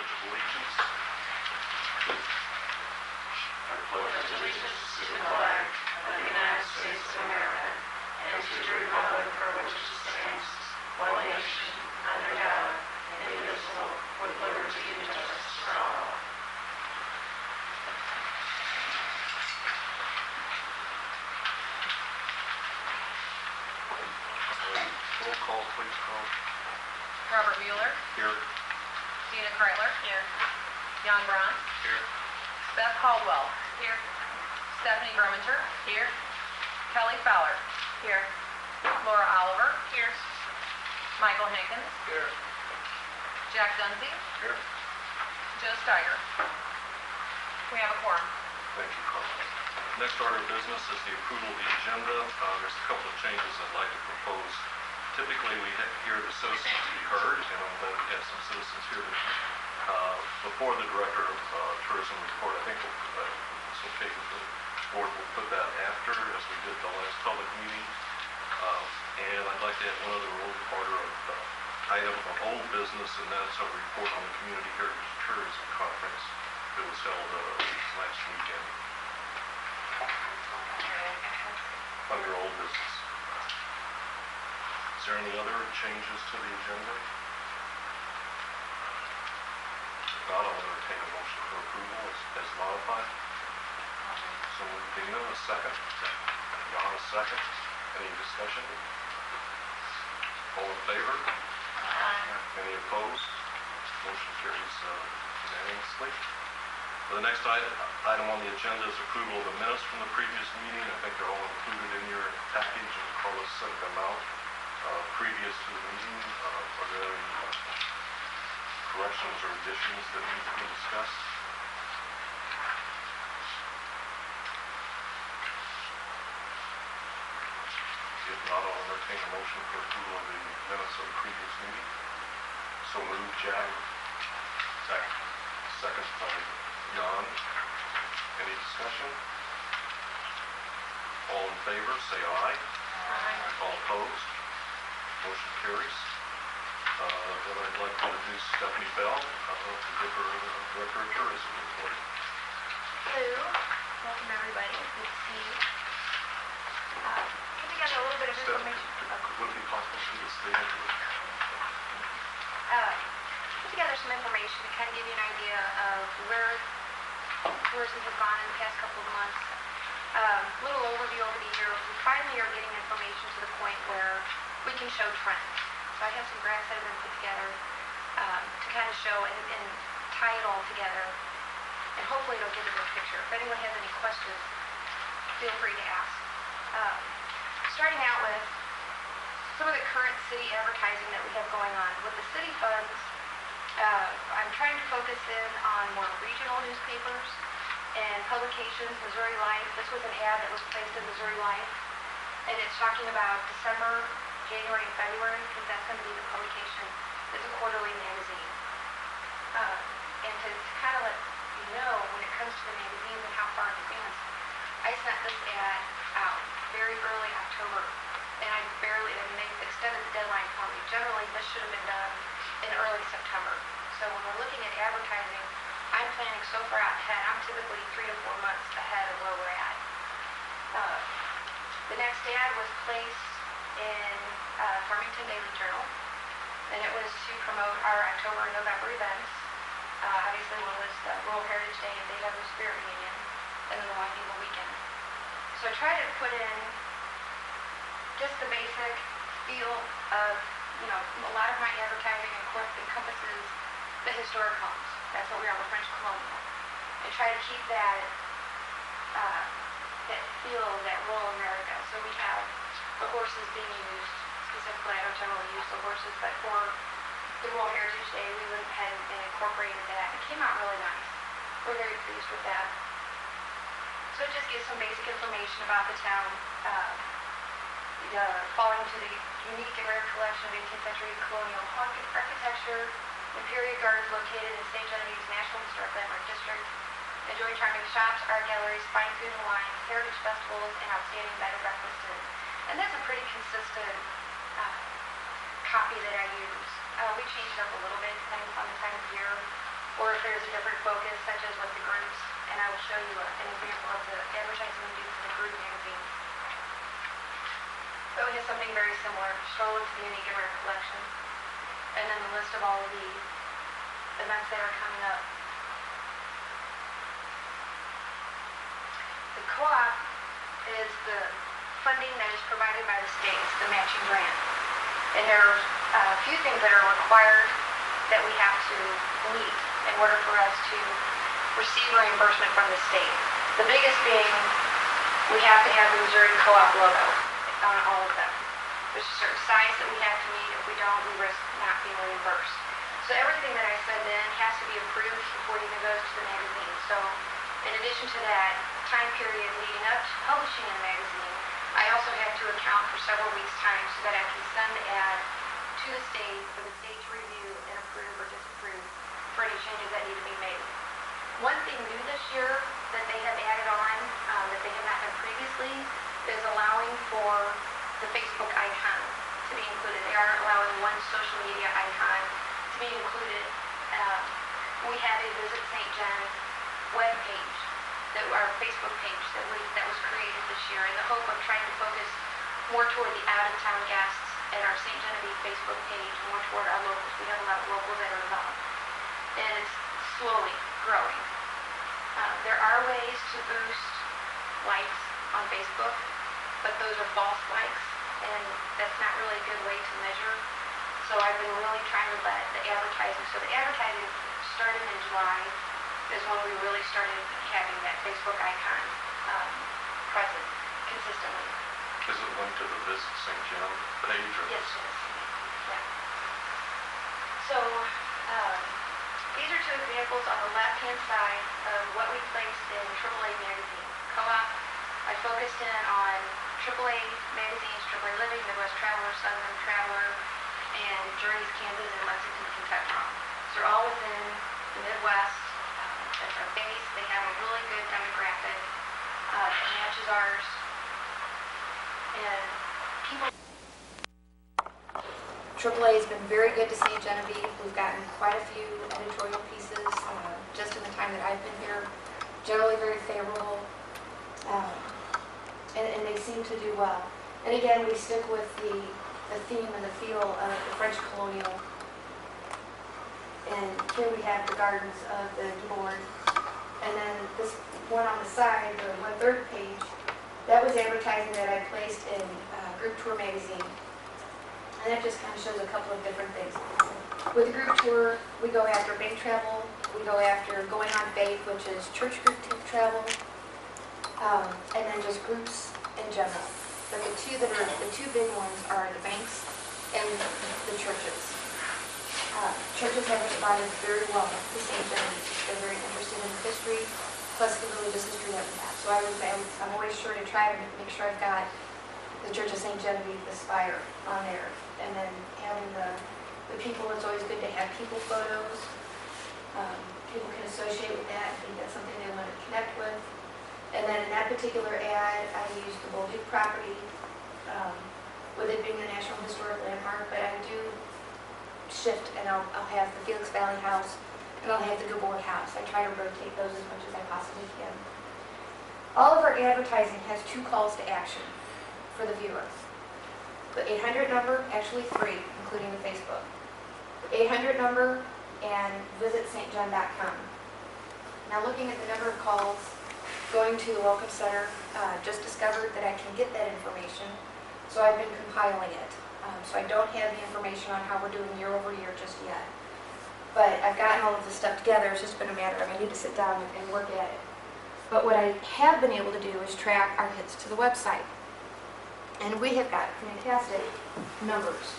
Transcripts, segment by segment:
Pledge of Allegiance. I pledge allegiance to the flag of the United States of America and to the republic for which it stands, one nation, under God, indivisible, with liberty and justice for all. Roll call, please, Carl. Robert Mueller. Here. Dina Kreitler. Here. Jan Braun. Here. Beth Caldwell. Here. Stephanie Berminger. Here. Kelly Fowler. Here. Laura Oliver. Here. Michael Hankins. Here. Jack Dunsey. Here. Joe Steiger. We have a quorum. Thank you, Carl. Next order of business is the approval of the agenda. There's a couple of changes I'd like to propose. Typically, we hear the citizens to be heard, and I'm glad we have some citizens here before the Director of Tourism report. I think it's okay with the board. We'll put that after, as we did the last public meeting. And I'd like to add one other order of item of old business, and that's a report on the Community Heritage Tourism Conference that was held last weekend. Under old business. Is there any other changes to the agenda? If not, I'll entertain a motion for approval as modified. So Dina, a second. Jan, a second. Any discussion? All in favor? Aye. Any opposed? Motion carries unanimously. The next item on the agenda is approval of the minutes from the previous meeting. I think they're all included in your package, and Carlos sent them out previous to the meeting. Are there any corrections or additions that need to be discussed? If not, I'll entertain a motion for approval of the minutes of the previous meeting. So moved, Jack. Second. Second by Jan. Any discussion? All in favor, say aye. Aye. All opposed? Motion carries. Then I'd like to introduce Stephanie Bell to give her Director of Tourism report. Hello. Welcome, everybody. Good to see you. Put together a little bit of information. Would it be possible for you to stay into it? Put together some information to kind of give you an idea of where tourism has gone in the past couple of months. Little overview over the year. We finally are getting information to the point where we can show trends. So I have some graphs that have been put together to kind of show and tie it all together. And hopefully it'll give a good picture. If anyone has any questions, feel free to ask. Starting out with some of the current city advertising that we have going on. With the city funds, I'm trying to focus in on more regional newspapers and publications. Missouri Life, this was an ad that was placed in Missouri Life, and it's talking about December, January, and February, because that's going to be the publication. It's a quarterly magazine. And to kind of let you know, when it comes to the magazines and how far in advance, I sent this ad out very early October, and they extended the deadline for me. Generally, this should have been done in early September. So when we're looking at advertising, I'm planning so far out ahead. I'm typically 3 to 4 months ahead of where we're at. The next ad was placed in Farmington Daily Journal, and it was to promote our October and November events. Obviously, one was the World Heritage Day and Day of the Spirit Reunion, and then the White Eagle Weekend. So I tried to put in just the basic feel of, a lot of my advertising encompasses the historic homes. That's what we are, we're French colonial. And try to keep that feel, that rural America. So we have the horses being used, specifically, I don't generally use the horses, but for the World Heritage Day, we went ahead and incorporated that. It came out really nice. We're very pleased with that. So it just gives some basic information about the town, falling to the unique and rare collection of 18th century colonial architecture and period gardens located in St. Genevieve's National Historic Landmark District. Enjoy charming shops, art galleries, fine food and wine, heritage festivals, and outstanding bed and breakfast. And that's a pretty consistent copy that I use. We change it up a little bit depending upon the time of year. or if there's a different focus, such as with the groups. And I will show you an example of the advertising we do for the group magazine. So it has something very similar. Stroll into the Unique American Collection, and then the list of all of the events that are coming up. The co-op is the funding that is provided by the states, the matching grant. And there are a few things that are required that we have to meet in order for us to receive reimbursement from the state. The biggest being we have to have the Missouri Co-op logo on all of them. There's a certain size that we have to meet. If we don't, we risk not being reimbursed. So everything that I send in has to be approved before it even goes to the magazine. So in addition to that time period leading up to publishing in the magazine, I also have to account for several weeks' time so that I can send the ad to the state for the state to review and approve or disapprove for any changes that need to be made. One thing new this year that they have added on that they have not done previously is allowing for the Facebook icon to be included. They are allowing one social media icon to be included. We have a Visit St. John web page, our Facebook page that was created this year in the hope of trying to focus more toward the out-of-town guests and our St. Genevieve Facebook page, more toward our locals. We have a lot of locals that are involved. And it's slowly growing. There are ways to boost likes on Facebook, but those are false likes, and that's not really a good way to measure. So I've been really trying to let the advertising, so the advertising started in July is when we really started having that Facebook icon present consistently. Is it linked to the Visit St. John page? Or Yes, it is. Yeah. So these are two examples on the left-hand side of what we placed in AAA magazine. Co-op, I focused in on AAA magazines, AAA Living, Midwest Traveler, Southern Traveler, and Journeys Kansas and Lexington, Kentucky. So they're all within the Midwest. That's our base. They have a really good demographic. It matches ours. And people... AAA has been very good to St. Genevieve. We've gotten quite a few editorial pieces just in the time that I've been here. Generally very favorable. And they seem to do well. And again, we stick with the theme and the feel of the French colonial. And here we have the gardens of the board. And then this one on the side, the 1/3 page, that was advertising that I placed in Group Tour magazine. And that just kind of shows a couple of different things. With the group tour, we go after bank travel. We go after going on faith, which is church group travel. And then just groups in general. But the two big ones are the banks and the churches. Churches have responded very well to St. Genevieve. They're very interested in the history, plus the religious history that we have. So I'm always sure to try to make sure I've got the Church of St. Genevieve, the spire, on there. And then having the people, it's always good to have people photos. People can associate with that. I think that's something they want to connect with. And then in that particular ad, I used the Bolduc property, with it being the National Historic Landmark, but I do shift, and I'll have the Felix Valley House, and I'll have the Gabor House. I try to rotate those as much as I possibly can. All of our advertising has 2 calls to action for the viewer. The 800 number, actually 3, including the Facebook. The 800 number and visit stjohn.com. Now looking at the number of calls, going to the Welcome Center, just discovered that I can get that information, so I've been compiling it. So I don't have the information on how we're doing year over year just yet. But I've gotten all of this stuff together. It's just been a matter of I need to sit down and work at it. But what I have been able to do is track our hits to the website. And we have got fantastic numbers.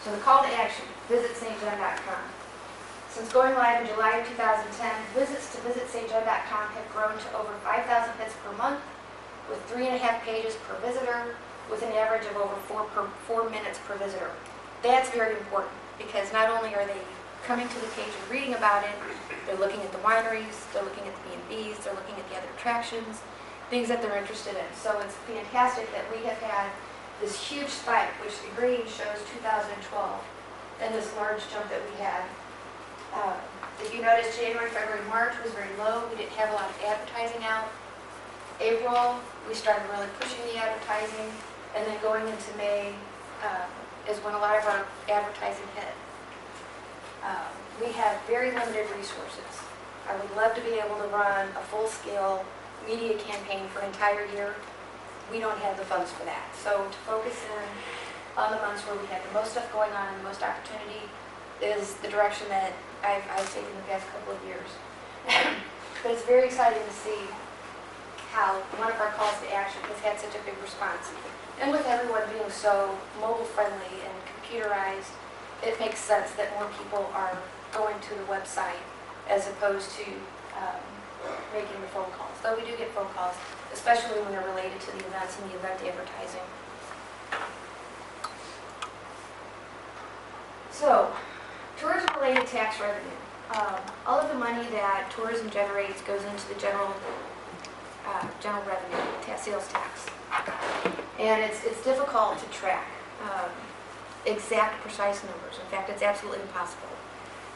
So the call to action, visit stjohn.com. Since going live in July of 2010, visits to visitstjohn.com have grown to over 5,000 hits per month, with 3.5 pages per visitor, with an average of over 4 minutes per visitor. That's very important, because not only are they coming to the page and reading about it, they're looking at the wineries, they're looking at the B&Bs, they're looking at the other attractions, things that they're interested in. So it's fantastic that we have had this huge spike, which the green shows 2012, and this large jump that we had If you notice, January, February, March was very low. We didn't have a lot of advertising out. April, we started really pushing the advertising, and then going into May is when a lot of our advertising hit. We have very limited resources. I would love to be able to run a full-scale media campaign for an entire year. We don't have the funds for that. So to focus in on the months where we have the most stuff going on and the most opportunity is the direction that I've taken the past couple of years. But it's very exciting to see how one of our calls to action has had such a big response. And with everyone being so mobile-friendly and computerized, it makes sense that more people are going to the website as opposed to making the phone calls. Though we do get phone calls, especially when they're related to the events and the event advertising. So, tourism-related tax revenue. All of the money that tourism generates goes into the general revenue, sales tax. And it's difficult to track exact, precise numbers. In fact, it's absolutely impossible.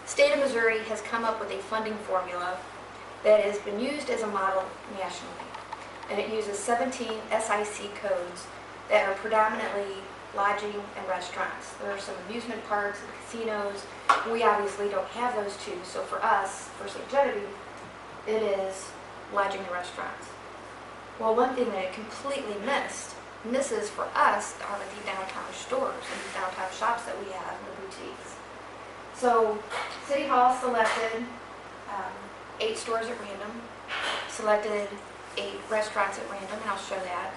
The state of Missouri has come up with a funding formula that has been used as a model nationally. And it uses 17 SIC codes that are predominantly lodging and restaurants. There are some amusement parks and casinos. We obviously don't have those two, so for us, for St. Genevieve, it is lodging and restaurants. Well, one thing that it completely misses for us are the downtown stores and the downtown shops that we have and the boutiques. So City Hall selected 8 stores at random, selected 8 restaurants at random, and I'll show that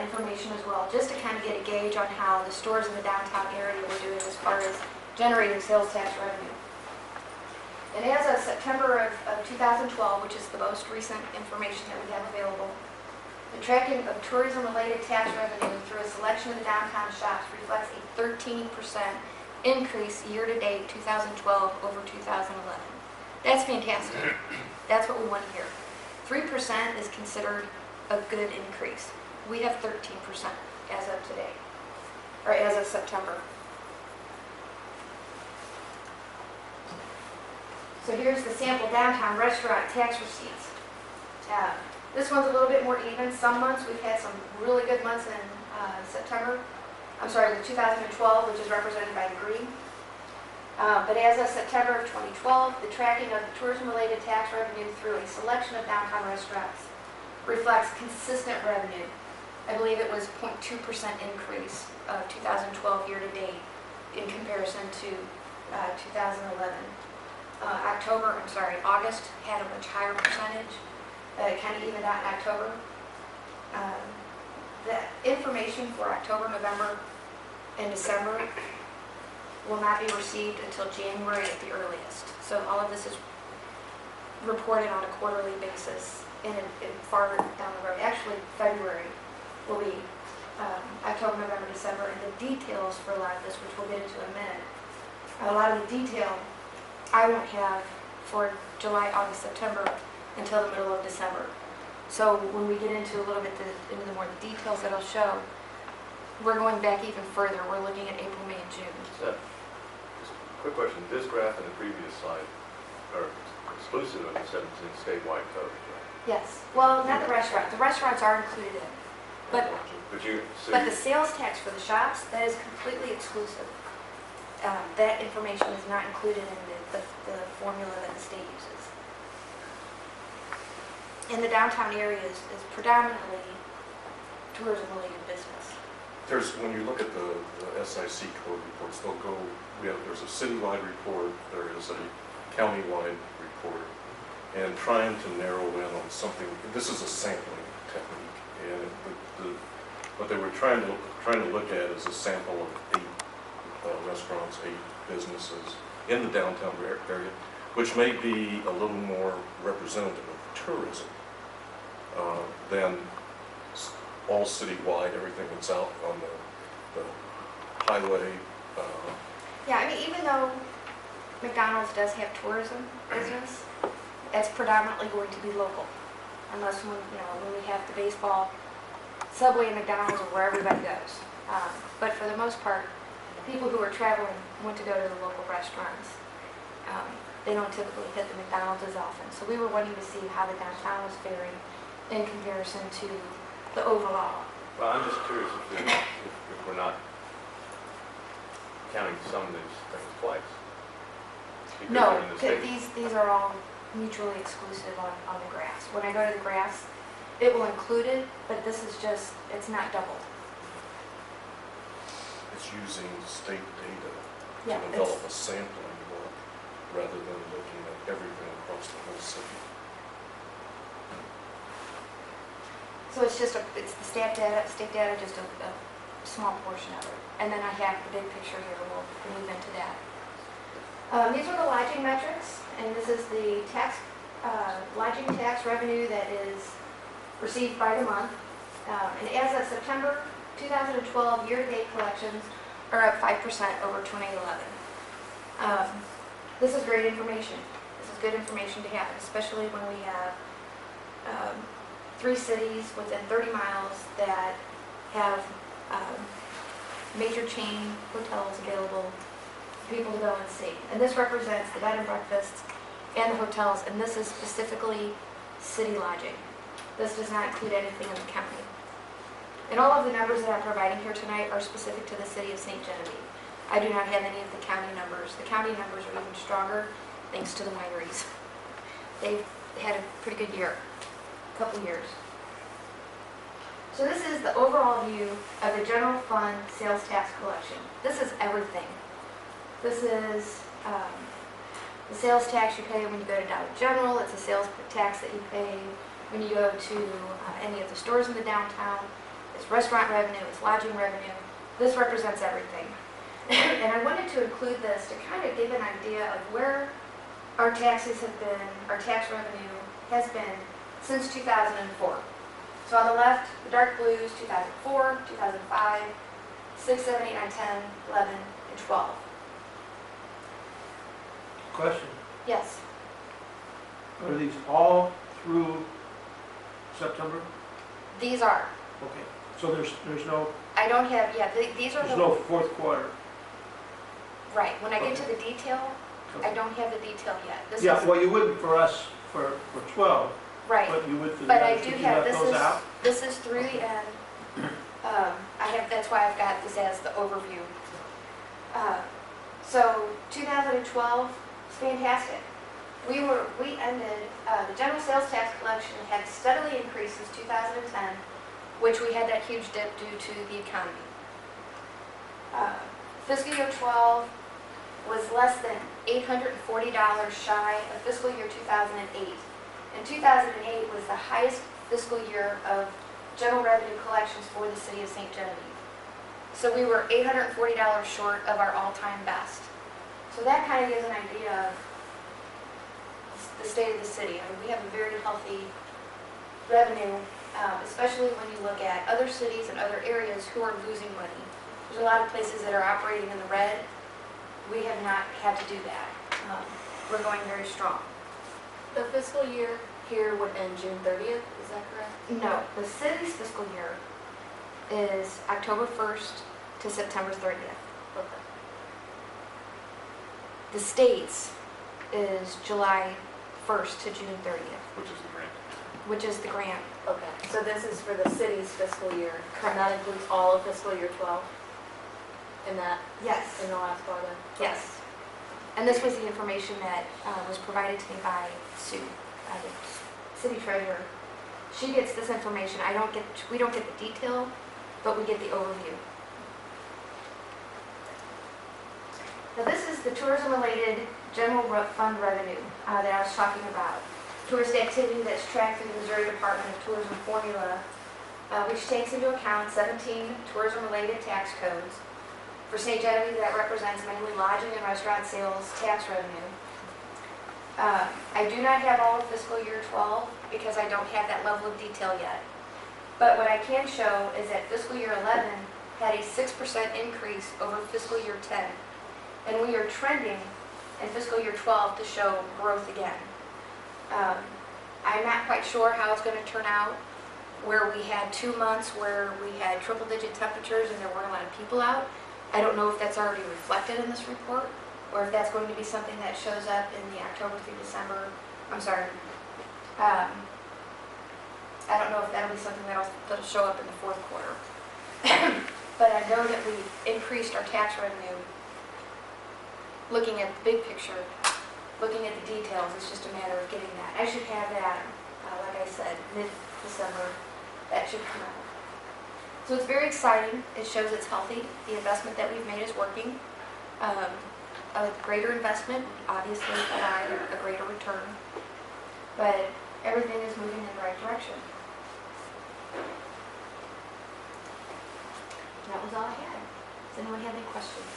information as well, just to kind of get a gauge on how the stores in the downtown area were doing as far as generating sales tax revenue. And as of September of 2012, which is the most recent information that we have available, the tracking of tourism-related tax revenue through a selection of the downtown shops reflects a 13% increase year-to-date 2012 over 2011. That's fantastic. That's what we want to hear. 3% is considered a good increase. We have 13% as of today, or as of September. So here's the sample downtown restaurant tax receipts. This one's a little bit more even. Some months we've had some really good months in September. I'm sorry, the 2012, which is represented by the green. But as of September of 2012, the tracking of the tourism-related tax revenue through a selection of downtown restaurants reflects consistent revenue. I believe it was 0.2% increase of 2012 year-to-date in comparison to 2011. August had a much higher percentage. It kind of evened out in October. The information for October, November, and December will not be received until January at the earliest. So all of this is reported on a quarterly basis and farther down the road. Actually, February will be October, November, December, and the details for a lot of this, which we'll get into in a minute. A lot of the detail I won't have for July, August, September until the middle of December. So when we get into a little bit into the more details that I'll show, we're going back even further. We're looking at April, May, and June. Just a quick question. This graph and the previous slide are exclusive of the 17 statewide codes, right? Yes. Well, not the restaurants. The restaurants are included in. But the sales tax for the shops, that is completely exclusive. That information is not included in the formula that the state uses. And the downtown area is predominantly tourism-related business. When you look at the SIC code reports, there's a citywide report, there is a countywide report, and trying to narrow in on something. This is a sampling technique, and what they were trying to look at is a sample of 8 restaurants, 8 businesses in the downtown area, which may be a little more representative of tourism than all citywide, everything that's out on the highway. Yeah, I mean, even though McDonald's does have tourism business, that's predominantly going to be local, unless when we have the baseball, Subway and McDonald's are where everybody goes. But for the most part, people who are traveling want to go to the local restaurants. They don't typically hit the McDonald's as often. So we were wanting to see how the downtown was faring in comparison to the overall. Well, I'm just curious if we're not counting some of these things twice. Because No, they're in the state. these are all mutually exclusive on the graphs. When I go to the graphs, it will include it, but this is just, it's not doubled. It's using state data Yeah, to develop a sampling book rather than looking at everything across the whole city. So it's just it's the state data, just a small portion of it. And then I have the big picture here, we'll move into that. These are the lodging metrics, and this is the lodging tax revenue that is received by the month. And as of September 2012, year-to-date collections are up 5% over 2011. This is great information. This is good information to have, especially when we have 3 cities within 30 miles that have major chain hotels available for people to go and see. And this represents the bed and breakfasts and the hotels, and this is specifically city lodging. This does not include anything in the county. And all of the numbers that I'm providing here tonight are specific to the city of St. Genevieve. I do not have any of the county numbers. The county numbers are even stronger thanks to the wineries. They've had a pretty good year, couple years. So this is the overall view of the general fund sales tax collection. This is everything. This is the sales tax you pay when you go to Dollar General. It's a sales tax that you pay when you go to any of the stores in the downtown. It's restaurant revenue, it's lodging revenue. This represents everything. And I wanted to include this to kind of give an idea of where our taxes have been, our tax revenue has been since 2004. So on the left, the dark blues, 2004, 2005, 6, 7, 8, 9, 10, 11, and 12. Question, Yes, are these all through September? these are. Okay, so there's no, I don't have, yeah, these are there's the, no fourth quarter? right. When I get to the detail, I don't have the detail yet. This Yeah, is, well, you wouldn't for us for 12, right. but you would for the But I others do if you have, left those out? this is through the end. That's why I've got this as the overview. So 2012 is fantastic. We ended, the general sales tax collection had steadily increased since 2010, which we had that huge dip due to the economy. Fiscal year 12 was less than $840 shy of fiscal year 2008. And 2008 was the highest fiscal year of general revenue collections for the city of St. Genevieve. So we were $840 short of our all-time best. So that kind of gives an idea of the state of the city. I mean, we have a very healthy revenue, especially when you look at other cities and other areas who are losing money. There's a lot of places that are operating in the red. We have not had to do that. We're going very strong. The fiscal year here would end June 30th, is that correct? No, the city's fiscal year is October 1st to September 30th. Okay. The state's is July 1st to June 30th, Which is the grant. which is the grant. Okay, so this is for the city's fiscal year. Correct. And that includes all of fiscal year 12? In that, Yes. in the last quarter? Yes. And this was the information that was provided to me by Sue, the city treasurer. She gets this information. We don't get the detail, but we get the overview. Now this is the tourism-related general fund revenue that I was talking about. Tourist activity that's tracked through the Missouri Department of Tourism formula, which takes into account 17 tourism-related tax codes. For St. Genevieve, that represents mainly lodging and restaurant sales tax revenue. I do not have all of fiscal year 12 because I don't have that level of detail yet. But what I can show is that fiscal year 11 had a 6% increase over fiscal year 10. And we are trending in fiscal year 12 to show growth again. I'm not quite sure how it's going to turn out, where we had 2 months where we had triple-digit temperatures and there weren't a lot of people out. I don't know if that's already reflected in this report, or if that's going to be something that shows up in the October through December, I don't know if that'll be something that'll show up in the fourth quarter. But I know that we've increased our tax revenue. Looking at the big picture, looking at the details, it's just a matter of getting that. I should have that, like I said, mid-December, that should come out. So it's very exciting. It shows it's healthy. The investment that we've made is working. A greater investment, obviously, provide a greater return. But everything is moving in the right direction. That was all I had. Does anyone have any questions?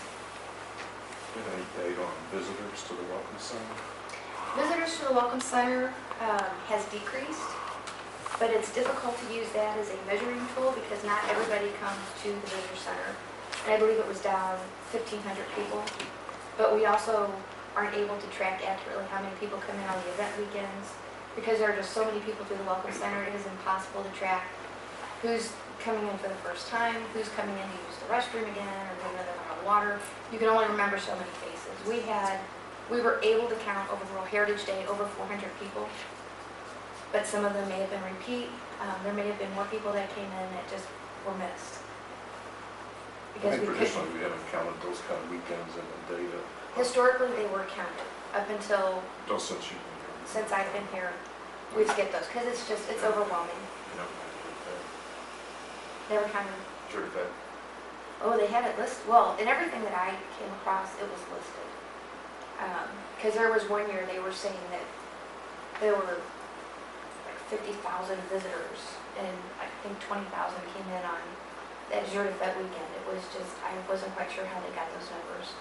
Any date on visitors to the Welcome Center? Visitors to the Welcome Center has decreased, but it's difficult to use that as a measuring tool because not everybody comes to the visitor center. And I believe it was down 1,500 people, but we also aren't able to track accurately how many people come in on the event weekends. Because there are just so many people through the Welcome Center, it is impossible to track who's coming in for the first time, who's coming in to use the restroom again, or maybe another amount of water. You can only remember so many faces. We were able to count over World Heritage Day over 400 people, but some of them may have been repeat. There may have been more people that came in that just were missed. I Because think we traditionally couldn't. we haven't counted those kind of weekends in the data. Historically, they were counted up until Just since you've been here. since I've been here. We've skipped those because it's overwhelming. Yep. They were kind of, Sure, that, oh, they had it listed. Well, in everything that I came across, it was listed. Because there was one year they were saying that there were like 50,000 visitors, and I think 20,000 came in on that Jour de Fête weekend. It was just, I wasn't quite sure how they got those numbers.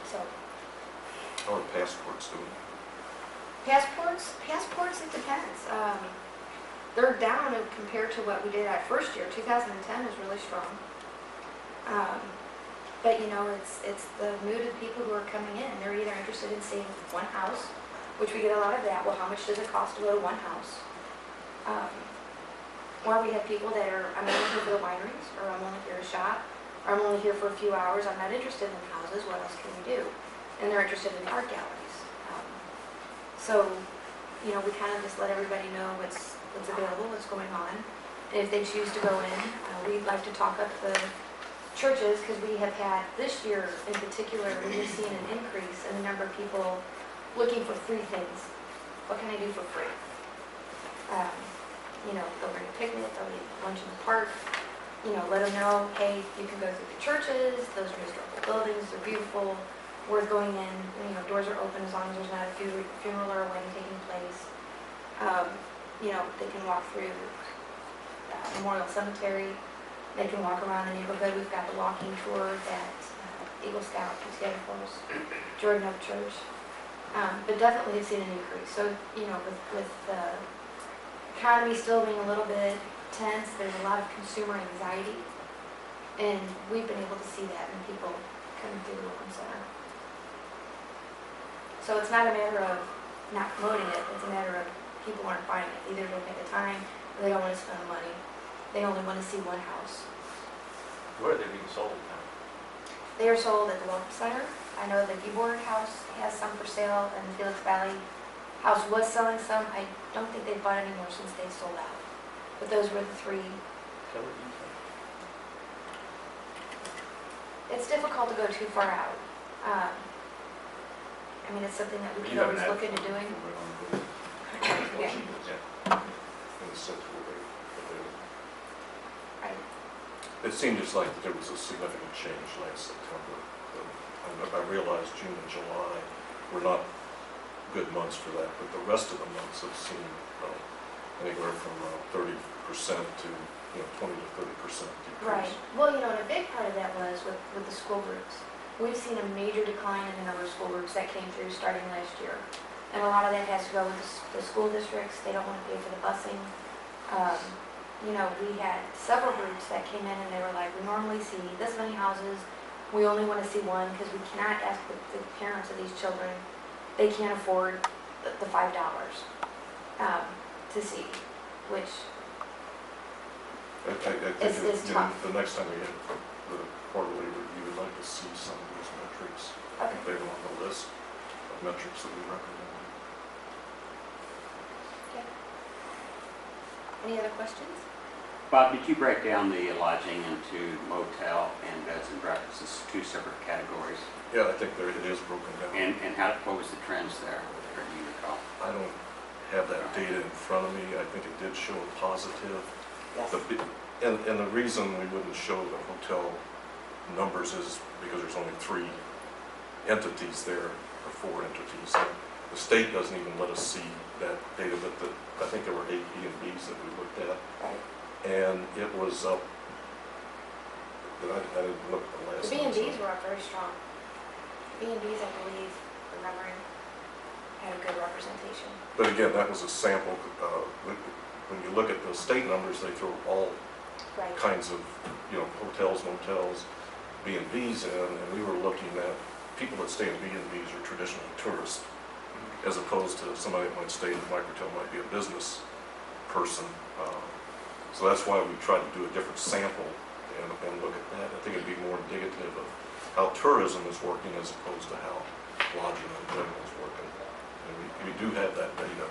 So, How are passports doing? passports, it depends. They're down compared to what we did our first year. 2010 is really strong. But you know, it's the mood of people who are coming in. They're either interested in seeing one house, which we get a lot of that. Well, how much does it cost to go to one house? Or we have people that are, I'm only here for the wineries, or I'm only here to shop, or I'm only here for a few hours. I'm not interested in houses. What else can we do? And they're interested in art galleries. So, you know, we kind of just let everybody know what's available, what's going on. And if they choose to go in, we'd like to talk up the churches because we have had, this year in particular, we have seen an increase in the number of people looking for free things. What can I do for free? You know, they'll bring a picnic, they'll eat lunch in the park. You know, let them know, hey, you can go through the churches, those are historical buildings, they're beautiful, worth going in. You know, doors are open as long as there's not a funeral or a wedding taking place. You know, they can walk through Memorial Cemetery. They can walk around the neighborhood. We've got the walking tour that Eagle Scout put together for us, Jordan Oak Church. But definitely have seen an increase. So, you know, with the economy still being a little bit tense, there's a lot of consumer anxiety. And we've been able to see that in people coming through the Welcome Center. So it's not a matter of not promoting it, it's a matter of people aren't buying it. Either they don't make the time, or they don't want to spend the money. They only want to see one house. where are they being sold now? They are sold at the Welcome Center. I know the Geboard House has some for sale, and the Felix Valley House was selling some. I don't think they've bought any more since they sold out. But those were the three. Keller, you said? It's difficult to go too far out. I mean, it's something that we You can haven't always had look into doing. Yeah. In the central area. Right. It seemed just like there was a significant change last September. I realized June and July were not good months for that, but the rest of the months have seen anywhere from 30% to 20 to 30% decrease. Right. Well, you know, and a big part of that was with the school groups. We've seen a major decline in the number of school groups that came through starting last year. And a lot of that has to go with the school districts. They don't want to pay for the busing. You know, we had several groups that came in and they were like, we normally see this many houses. We only want to see one because we cannot ask the parents of these children. They can't afford the $5 to see, which I think It's tough. the next time we have the quarterly review, we'd like to see some of those metrics. I think they were on the list of metrics that we recommend. Okay. Any other questions? Bob, did you break down the lodging into motel and beds and breakfasts as two separate categories? Yeah, I think there, it is broken down. And what was the trends there, or do you recall? I don't have that data in front of me. I think it did show a positive. Yes. And the reason we wouldn't show the hotel numbers is because there's only 3 entities there, or 4 entities. And the state doesn't even let us see that data, but I think there were 8 B&Bs that we looked at. Right. And it was up, but I didn't look at the last The one. B&Bs were up very strong. B&Bs, I believe, remembering, had a good representation. But again, that was a sample. When you look at the state numbers, they throw all Right. kinds of, hotels, motels, B&Bs in, and we were looking at people that stay in B&Bs are traditional tourists, as opposed to somebody that might stay in a microtel might be a business person. So that's why we tried to do a different sample and look at that. I think it'd be more indicative of how tourism is working as opposed to how lodging in general is working. And we do have that data.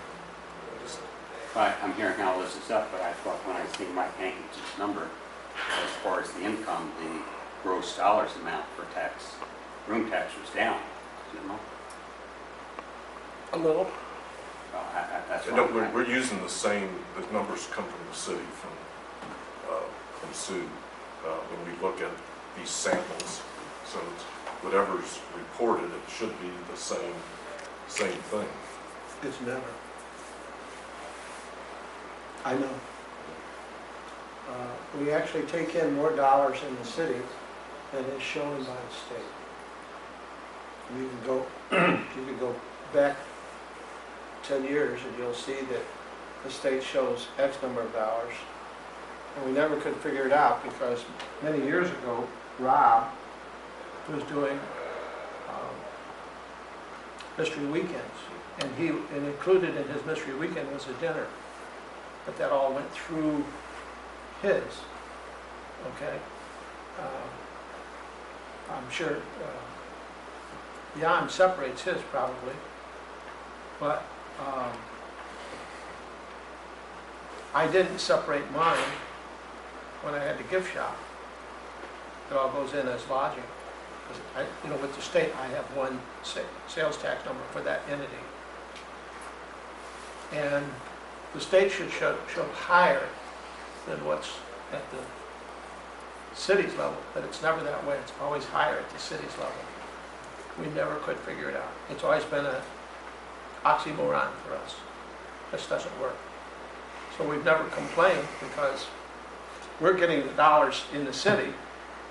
I'm hearing how this is up, but I thought when I was thinking about Hankin's number, as far as the income, the gross dollars amount for tax, room tax was down, isn't it? A little. Well, that's No, what we're using the same, the numbers come from the city, from Sue, when we look at these samples. So it's whatever's reported, it should be the same thing. It's never. I know. We actually take in more dollars in the city than is shown by the state. You can go back 10 years and you'll see that the state shows X number of dollars. And we never could figure it out because many years ago, Rob was doing mystery weekends. And included in his mystery weekend was a dinner. But that all went through his, okay? I'm sure Jan separates his probably, but I didn't separate mine when I had the gift shop. It all goes in as lodging. 'Cause with the state, I have one sales tax number for that entity. And the state should show higher than what's at the city's level, but it's never that way. It's always higher at the city's level. We never could figure it out. It's always been an oxymoron for us. This doesn't work. So we've never complained because we're getting the dollars in the city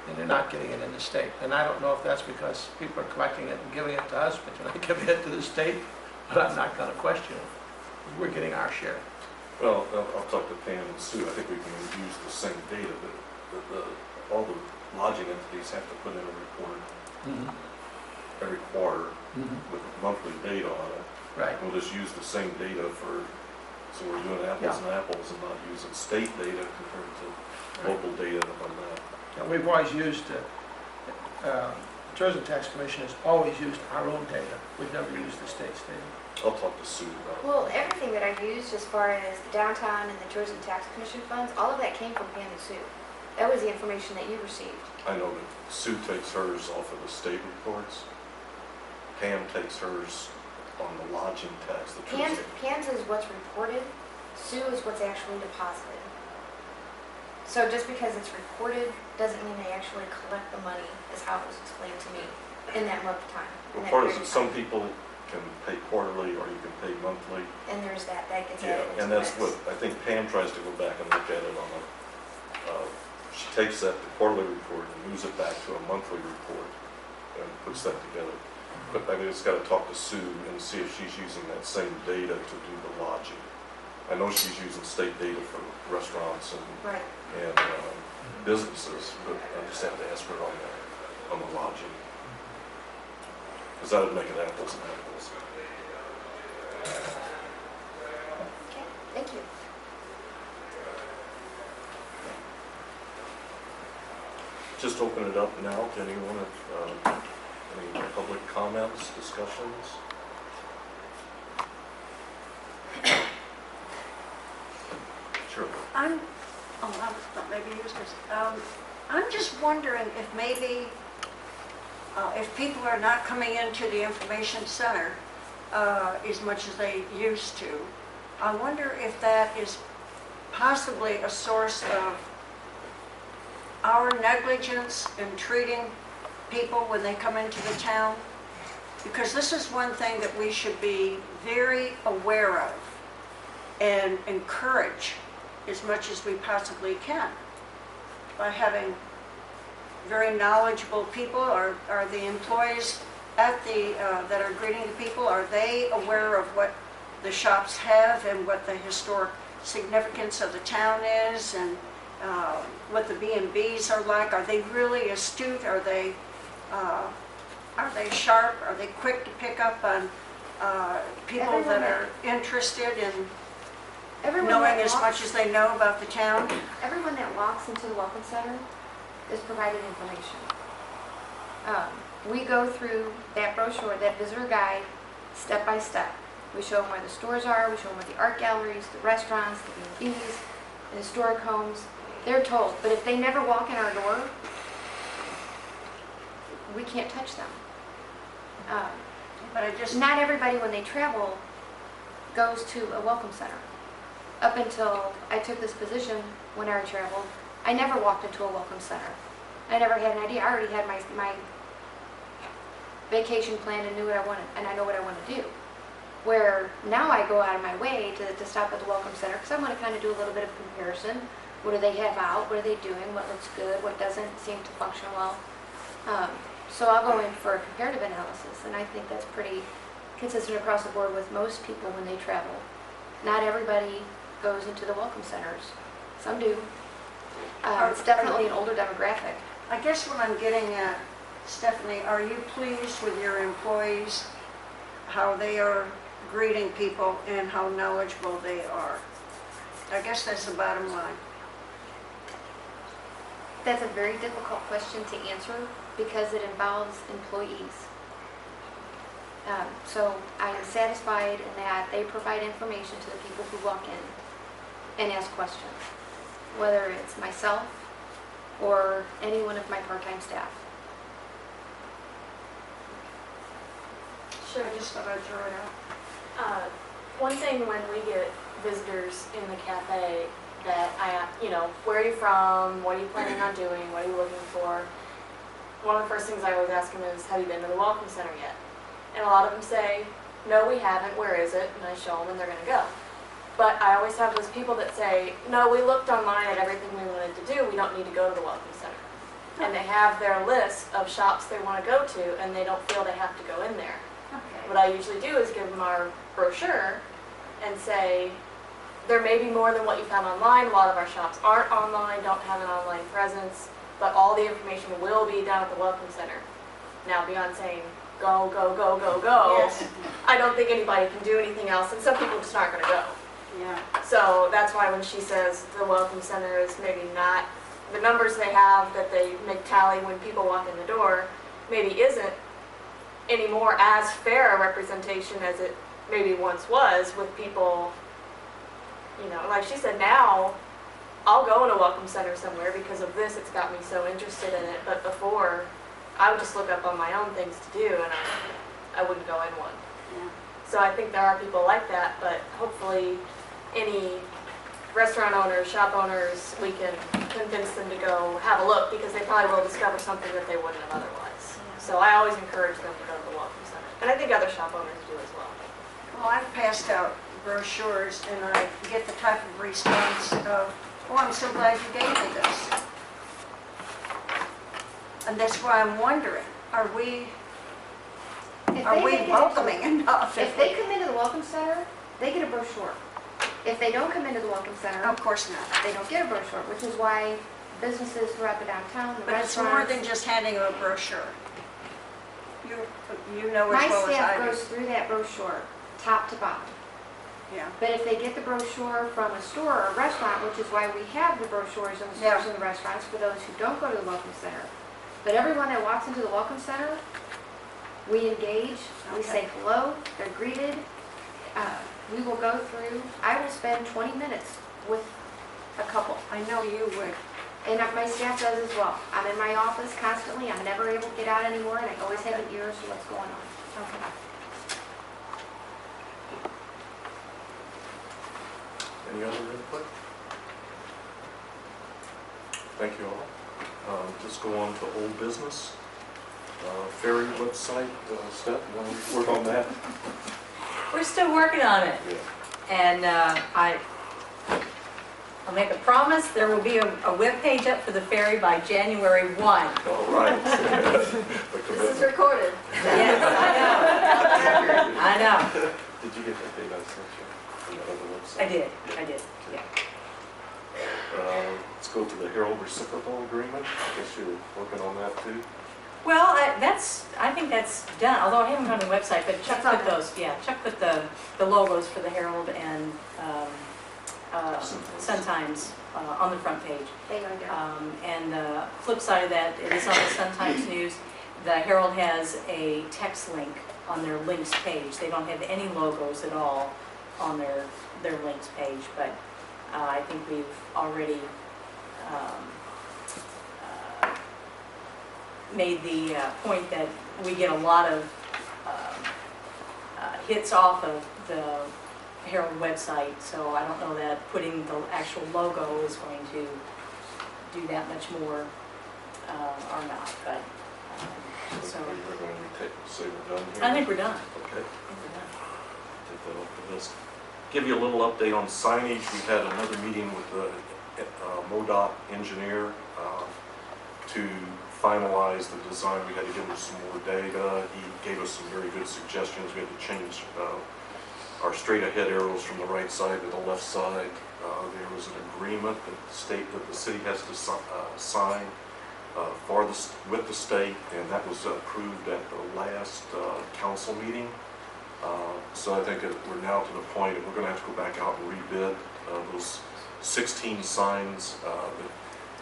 and they're not getting it in the state. And I don't know if that's because people are collecting it and giving it to us, but they're not giving it to the state, but I'm not going to question it. We're getting our share. Well, I'll talk to Pam and Sue. I think we can use the same data, but all the lodging entities have to put in a report every quarter with a monthly data on it. Right. We'll just use the same data so we're doing apples and apples and not using state data compared to local data on that. And we've always used, the Tourism Tax Commission has always used our own data. We've never used the state's data. I'll talk to Sue about it. Well, everything that I've used as far as the downtown and the Tourism Tax Commission funds, all of that came from Pam and Sue. That was the information that you received. I know that Sue takes hers off of the state reports. Pam takes hers on the lodging tax. Pam's is what's reported, Sue is what's actually deposited. So just because it's reported doesn't mean they actually collect the money, is how it was explained to me in that month of time. Well, part of it, some people can pay quarterly or you can pay monthly. And there's that gets Yeah, added into and that's the what, mix. I think Pam tries to go back and look at it on she takes that, the quarterly report, and moves it back to a monthly report and puts that together. But I mean, it's got to talk to Sue and see if she's using that same data to do the lodging. I know she's using state data for restaurants and Right. businesses, but I just have to ask her on the lodging. Because that would make it apples and apples. Okay, thank you. just open it up now to anyone, any public comments, discussions? Sure. I'm, oh, I thought maybe you was first. I'm just wondering if maybe, if people are not coming into the information center as much as they used to, I wonder if that is possibly a source of our negligence in treating people when they come into the town. Because this is one thing that we should be very aware of and encourage as much as we possibly can by having very knowledgeable people. Are the employees at the that are greeting the people, are they aware of what the shops have and what the historic significance of the town is, and what the B&Bs are like? Are they really astute? Are they sharp? Are they quick to pick up on people that are interested in knowing as much as they know about the town? Everyone that walks into the Welcome Center is provided information. We go through that brochure, that visitor guide, step by step. We show them where the stores are, we show them where the art galleries, the restaurants, the B&Bs, the historic homes. They're told, but if they never walk in our door, we can't touch them. But I just, Not everybody, when they travel, goes to a Welcome Center. Up until I took this position, when I traveled, I never walked into a Welcome Center. I never had an idea. I already had my vacation planned and knew what I wanted, and I know what I want to do. Where now I go out of my way to stop at the Welcome Center because I want to kind of do a little bit of comparison. What do they have out? What are they doing? What looks good? What doesn't seem to function well? So I'll go in for a comparative analysis, and I think that's pretty consistent across the board with most people when they travel. Not everybody goes into the Welcome Centers. Some do. It's definitely an older demographic. I guess what I'm getting at, Stephanie, are you pleased with your employees, how they are greeting people and how knowledgeable they are? I guess that's the bottom line. That's a very difficult question to answer because it involves employees. So I am satisfied in that they provide information to the people who walk in and ask questions, whether it's myself or any one of my part-time staff. Sure, I just thought I'd throw it out. One thing when we get visitors in the cafe that where are you from? What are you planning on doing? What are you looking for? One of the first things I always ask them is, have you been to the Welcome Center yet? And a lot of them say, no, we haven't. Where is it? And I show them and they're going to go. But I always have those people that say, no, we looked online at everything we wanted to do. We don't need to go to the Welcome Center. And they have their list of shops they want to go to, and they don't feel they have to go in there. Okay. What I usually do is give them our brochure and say, there may be more than what you found online. A lot of our shops aren't online, don't have an online presence, but all the information will be down at the Welcome Center. Now, beyond saying, go, go, go, go, go, Yes. I don't think anybody can do anything else, and some people just aren't going to go. Yeah. So that's why when she says the Welcome Center is maybe not, the numbers they have that they make tally when people walk in the door maybe isn't anymore as fair a representation as it maybe once was with people, like she said, now I'll go in a Welcome Center somewhere because of this, it's got me so interested in it, but before I would just look up on my own things to do and I wouldn't go in one. Yeah. So I think there are people like that, but hopefully any restaurant owners, shop owners, we can convince them to go have a look because they probably will discover something that they wouldn't have otherwise. So I always encourage them to go to the Welcome Center. And I think other shop owners do as well. Well, I've passed out brochures and I get the type of response of, oh, I'm so glad you gave me this. And that's why I'm wondering, are we welcoming enough? If they come into the Welcome Center, they get a brochure. If they don't come into the Welcome Center, Of course not. they don't get a brochure, which is why businesses throughout the downtown, the But it's restaurants. more than just handing them a brochure. You know as My well as staff I do. goes through that brochure, top to bottom. Yeah. But if they get the brochure from a store or a restaurant, which is why we have the brochures in the stores and the restaurants for those who don't go to the Welcome Center. But everyone that walks into the Welcome Center, we engage, we say hello, they're greeted. We will go through, I will spend 20 minutes with a couple. I know you would. And my staff does as well. I'm in my office constantly, I'm never able to get out anymore, and I always have an ear to what's going on. Okay. Any other input? Thank you all. Just go on to old business. Ferry website, Steph, you want to work on that? We're still working on it. Yeah. And I'll make a promise, there will be a web page up for the ferry by January 1. All right. This is recorded. Yes, I know. Did you get that date I sent you from the other website? I did, yeah. Let's go to the Herald Reciprocal Agreement. I guess you're working on that too? Well, I think that's done, although I haven't gone to the website, but Chuck put those, Chuck put the logos for the Herald and Sun-Times on the front page. They are done. And the flip side of that, it is on the Sun-Times News. The Herald has a text link on their links page. They don't have any logos at all on their links page, but I think we've already made the point that we get a lot of hits off of the Herald website, so I don't know that putting the actual logo is going to do that much more or not, but so We're going to say we're done here? I think we're done. Okay. I think we're done. Take that off the list. Give you a little update on signage. We had another meeting with the MoDOT engineer to finalize the design. We had to give him some more data. He gave us some very good suggestions. We had to change our straight ahead arrows from the right side to the left side. There was an agreement that the city has to sign with the state, and that was approved at the last council meeting. So I think we're now to the point that we're going to have to go back out and rebid those 16 signs.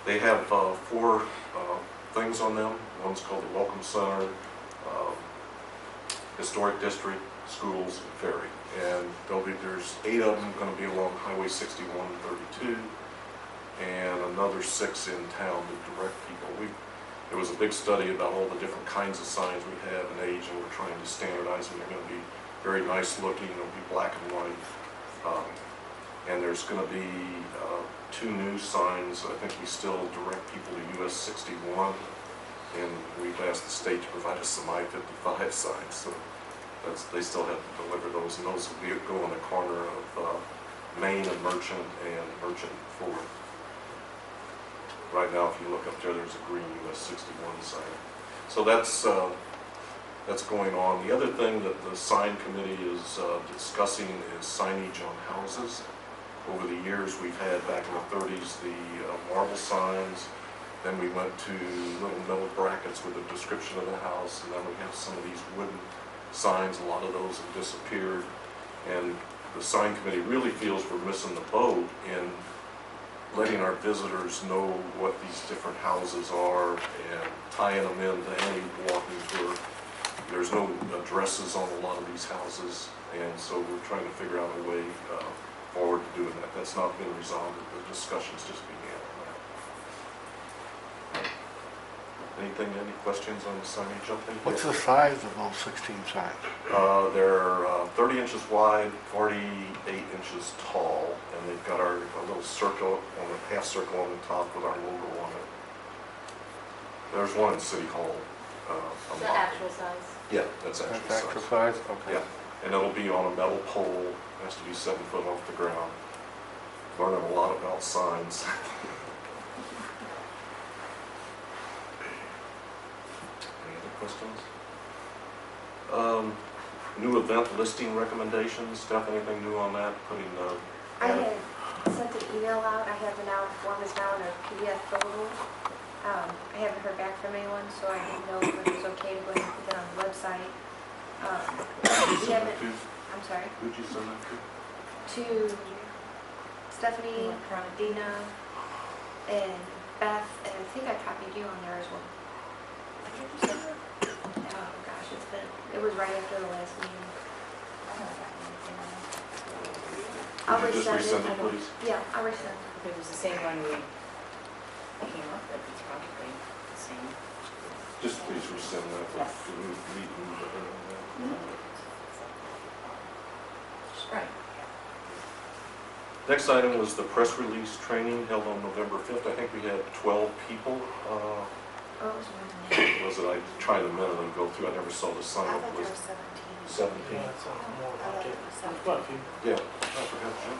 They have 4 things on them. One's called the Welcome Center, Historic District, Schools, and Ferry. And there's 8 of them going to be along Highway 61 and 32, and another 6 in town to direct people. There was a big study about all the different kinds of signs we have in age, and we're trying to standardize them. They're going to be very nice looking. They'll be black and white. And there's going to be 2 new signs. I think we still direct people to US 61, and we've asked the state to provide us some I-55 signs. So they still have to deliver those, and those will go on the corner of Main and Merchant and Merchant and Ford. Right now, if you look up there, there's a green US 61 sign. So that's going on. The other thing that the sign committee is discussing is signage on houses. Over the years, we've had, back in the 30s, the marble signs. Then we went to little metal brackets with a description of the house, and then we have some of these wooden signs. A lot of those have disappeared, and the sign committee really feels we're missing the boat in letting our visitors know what these different houses are and tying them into any walking tour. There's no addresses on a lot of these houses, and so we're trying to figure out a way forward to doing that. That's not been resolved. The discussions just began on that. Any questions on the signage up there? What's the size of those 16 signs? They're 30 inches wide, 48 inches tall, and they've got a little circle, on the half circle on the top with our logo on it. There's one in City Hall. The actual size. Yeah, that's actual size. Okay. Yeah, and it'll be on a metal pole. It has to be 7 foot off the ground. Learning a lot about signs. Any other questions? New event listing recommendations. Steph, anything new on that? Putting the I had sent an email out. I have it now, the form is now in a PDF folder. I haven't heard back from anyone, so I didn't know if it was okay to go ahead and put that on the website. Who'd you send that to? I'm sorry. Who'd you send that to? to Stephanie, Electronic. Dina, and Beth, and I think I copied you on there as well. Oh gosh, it was right after the last meeting. I'll Would you just resend resend it, please? Yeah, I'll resend. If it was the same one we came up with, it's probably the same. Just please resend that. Yes. Right. Next item was the press release training held on November 5th. I think we had 12 people. Oh, it was more than that. Was it? I tried a minute and go through. I never saw the sign up list. 17. Yeah, that sounds more like it. Quite a few. Yeah. I forgot Jim.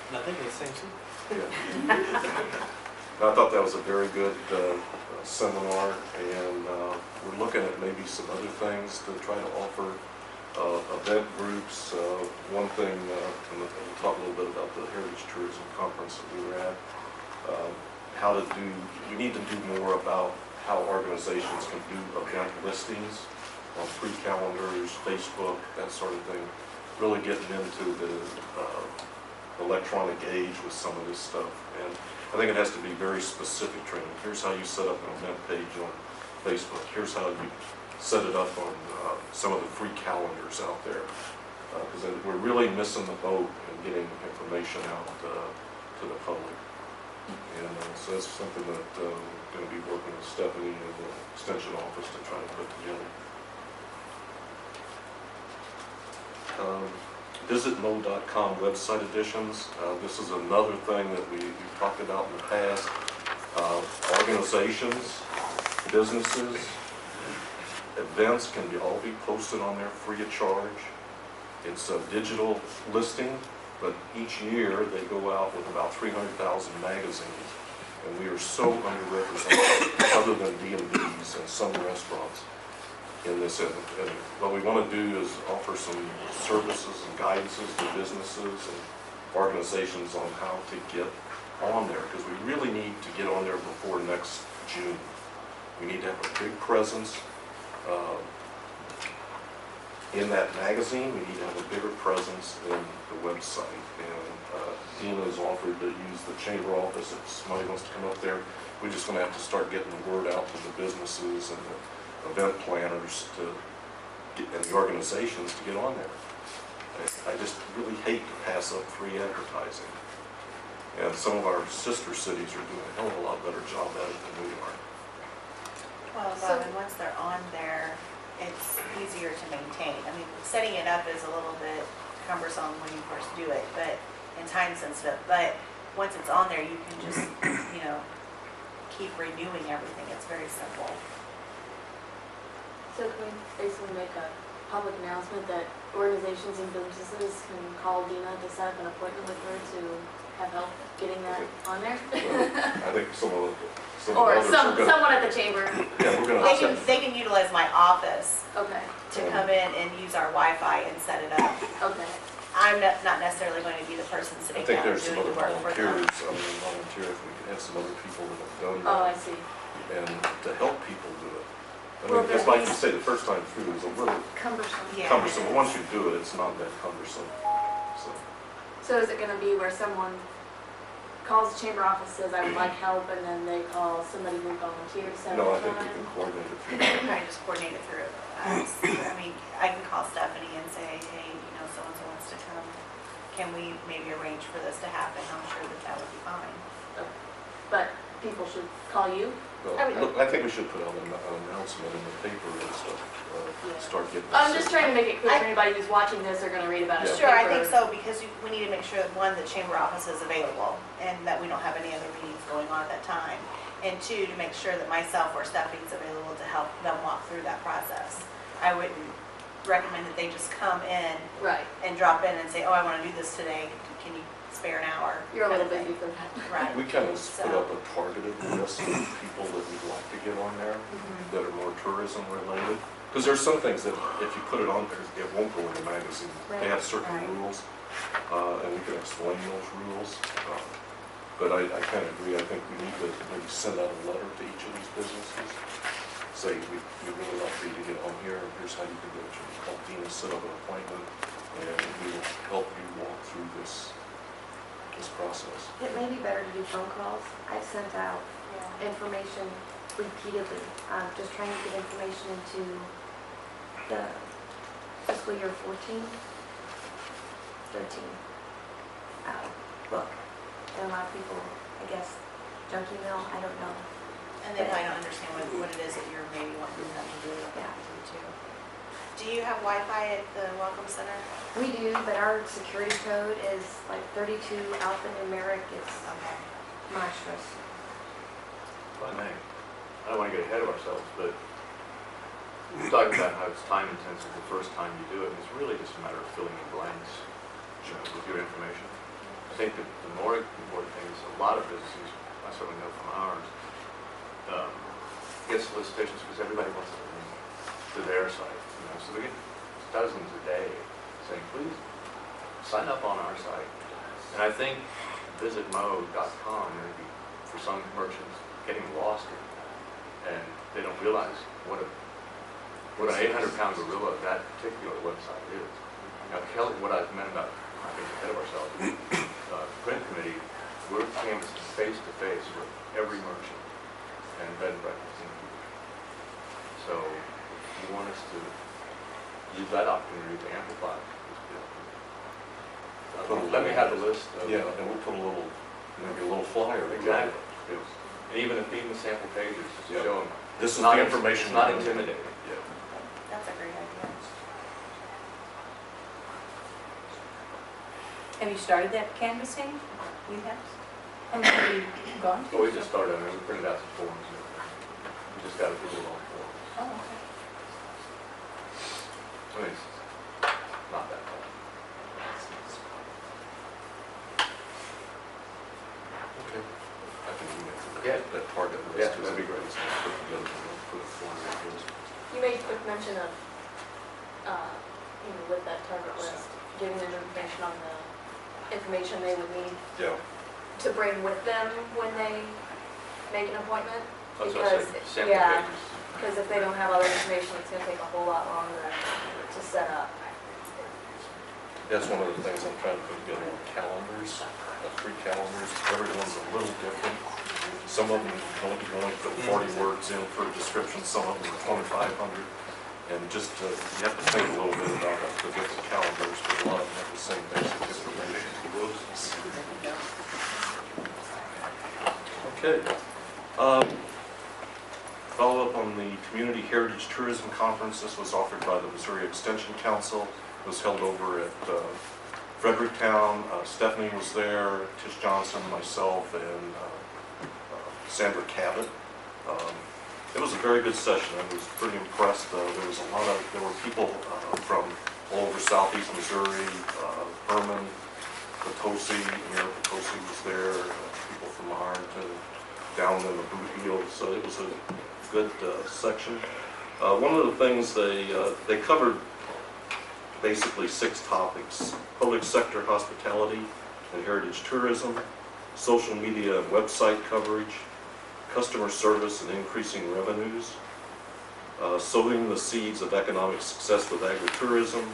And I think it's the same too. Yeah. I thought that was a very good seminar, and we're looking at maybe some other things to try to offer event groups. One thing, and we'll talk a little bit about the Heritage Tourism Conference that we were at. We need to do more about how organizations can do event listings on free calendars, Facebook, that sort of thing. Really getting into the electronic age with some of this stuff. And I think it has to be very specific training. Here's how you set up an event page on Facebook. Here's how you set it up on some of the free calendars out there. Because we're really missing the boat in getting information out to the public. And so that's something that we're going to be working with Stephanie and the Extension Office to try to put together. VisitNo.com website editions. This is another thing that we've talked about in the past. Organizations, businesses, events can all be posted on there free of charge. It's a digital listing, but each year they go out with about 300,000 magazines, and we are so underrepresented, other than D&Bs and some restaurants, in this. And what we want to do is offer some services and guidances to businesses and organizations on how to get on there, because we really need to get on there before next June. We need to have a big presence in that magazine. We need to have a bigger presence in the website. And Dina has offered to use the chamber office if somebody wants to come up there. We're just going to have to start getting the word out to the businesses and the event planners and the organizations to get on there. I just really hate to pass up free advertising. And some of our sister cities are doing a hell of a lot better job at it than we are. Well, Bob, and once they're on there, it's easier to maintain. I mean, setting it up is a little bit cumbersome when you first do it, but and time sensitive. But once it's on there, you can just, keep renewing everything. It's very simple. So can we basically make a public announcement that organizations and businesses can call Dina to set up an appointment with her to have help getting that on there? I think some Or others are gonna, someone at the chamber. yeah, we're going to. They can utilize my office Okay, to come in and use our Wi-Fi and set it up. okay. I'm not necessarily going to be the person I sitting think down there's some doing other the work for them. volunteers, if we could have some other people that have done Oh, I that, see. and to help people do it. I Well, mean, it's there like you is- say, the first time through is a little Cumbersome. Yeah. cumbersome, but once you do it, it's not that cumbersome, so. So is it gonna be where someone calls the chamber office, says, I would like help, and then they call somebody who volunteered to set No, up I a think you time? can coordinate it. I just coordinate it through us. I mean, I can call Stephanie and say, hey, so-and-so wants to come. Can we maybe arrange for this to happen? I'm sure that would be fine. But people should call you? Well, I mean- look, I think we should put out an announcement in the paper and stuff, start getting. I'm just this- trying to make it clear for anybody who's watching this or gonna read about it in the Sure, I paper. think so, because we need to make sure that, one, the chamber office is available, and that we don't have any other meetings going on at that time. And two, to make sure that myself or Stephanie's available to help them walk through that process. I wouldn't recommend that they just come in Right, and drop in and say, oh, I want to do this today, can you spare an hour? you're a kind little of busy thing. for that. Right. We kind of So- put up a targeted list of people that we'd like to get on there that are more tourism related. Because there's some things that if you put it on there, it won't go in the magazine. They have certain Right. rules, and we can explain those rules. But I kind of agree, I think we need to maybe send out a letter to each of these businesses. Say, we really like for you to get on here, and here's how you can do it. You can call Dina, set up an appointment, and we will help you walk through this process. It may be better to do phone calls. I've sent out information repeatedly, just trying to get information into the fiscal year 14, 13 book. And a lot of people, I guess, junk email, I don't know. And they probably don't understand what it is that you're maybe wanting them to do. Yeah. Too. Do you have Wi-Fi at the Welcome Center? We do, but our security code is like 32 alphanumeric. It's Okay. monstrous. If I may, I don't want to get ahead of ourselves, but we talked about how it's time intensive the first time you do it, and it's really just a matter of filling in blanks with your information. I think that the more important thing is a lot of businesses, I certainly know from ours, get solicitations because everybody wants to link to their site. So they get dozens a day saying, please sign up on our site. And I think visitmo.com may be, for some merchants, getting lost in that. And they don't realize what an 800-pound gorilla that particular website is. Now, Kelly, what I meant about, I think, ahead of ourselves, print committee, we're canvassing face-to-face with every merchant and bed and breakfast. So you want us to use that opportunity to amplify. Let me have the list. Yeah, and we'll put a little, maybe a little flyer. Exactly. And even sample pages, just to show them. This is the information. It's not intimidating. Yeah. That's a great idea. Have you started that canvassing? We have. And have you gone to? Well, we just started, we printed out some forms. We just got to do it on forms. Oh, okay. I mean, it's not that bad. Okay. I can email Yeah. that target list. Yeah, that'd be great. Put together, put a flyer in those. You made a quick mention of, with that target list, giving them information on the information they would need Yeah. to bring with them when they make an appointment. That's what I said, sample Yeah, pages. because if they don't have all the information, it's gonna take a whole lot longer to set up. That's one of the things I'm trying to put together, calendars, free calendars. Everyone's a little different. Some of them only put 40 words in for a description, some of them are 2,500. And just, you have to think a little bit about the different calendars, but a lot of them have the same basic information. Okay. Follow up on the Community Heritage Tourism Conference. This was offered by the Missouri Extension Council. It was held over at Fredericktown. Stephanie was there, Tish Johnson, myself, and Sandra Cabot. It was a very good session. I was pretty impressed. There were people from all over southeast Missouri, Herman, Potosi, Mayor Potosi was there, people from Ironton, down in the Boot Heel. So it was a good section. One of the things they covered basically 6 topics: public sector hospitality and heritage tourism, social media and website coverage, customer service and increasing revenues, sowing the seeds of economic success with agritourism,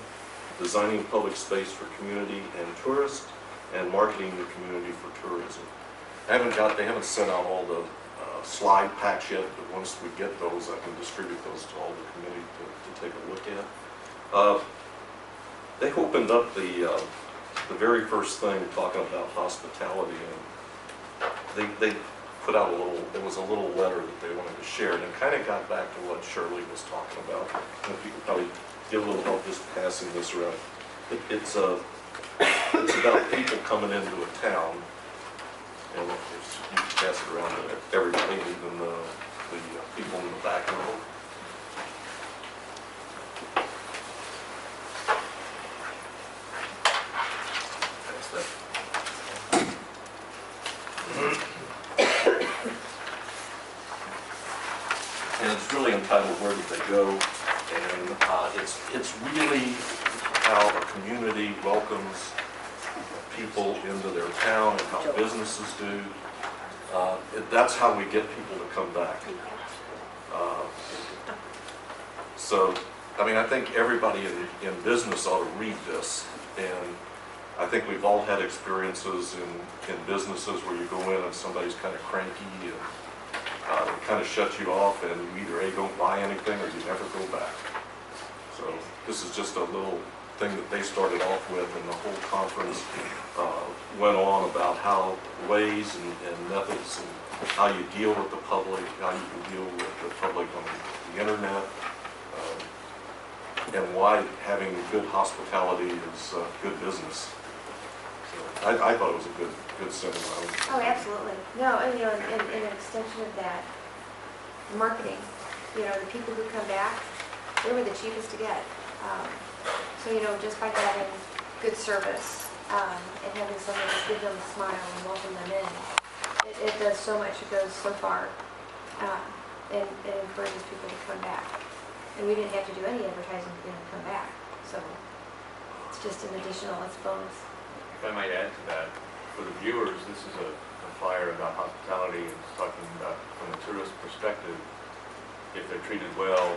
designing public space for community and tourists, and marketing the community for tourism. They haven't sent out all the slide packs yet, but once we get those, I can distribute those to all the committee to take a look at. They opened up the very first thing talking about hospitality, and they put out there was a little letter that they wanted to share, and it kind of got back to what Shirley was talking about. And if you could probably give a little help just passing this around. It's about people coming into a town, and if you can pass it around to everybody, even the people in the back row. That's that. And it's really entitled "Where Did They Go?" And it's really how a community welcomes people into their town and how businesses do. That's how we get people to come back. So I mean, I think everybody in business ought to read this, and I think we've all had experiences in businesses where you go in and somebody's kind of cranky and it kind of shuts you off, and you either A, don't buy anything, or you never go back. So this is just a little thing that they started off with, and the whole conference went on about how ways and methods and how you deal with the public, how you can deal with the public on the internet, and why having good hospitality is good business. So I thought it was a good seminar. Oh, absolutely. No, and you know, in an extension of that, marketing, you know, the people who come back, they were the cheapest to get. So, you know, just by having good service and having someone just give them a smile and welcome them in, it does so much, it goes so far, and it encourages people to come back. And we didn't have to do any advertising for them to come back, so it's just an additional, it's bonus. If I might add to that, for the viewers, this is a flyer about hospitality. It's talking about from a tourist perspective, if they're treated well,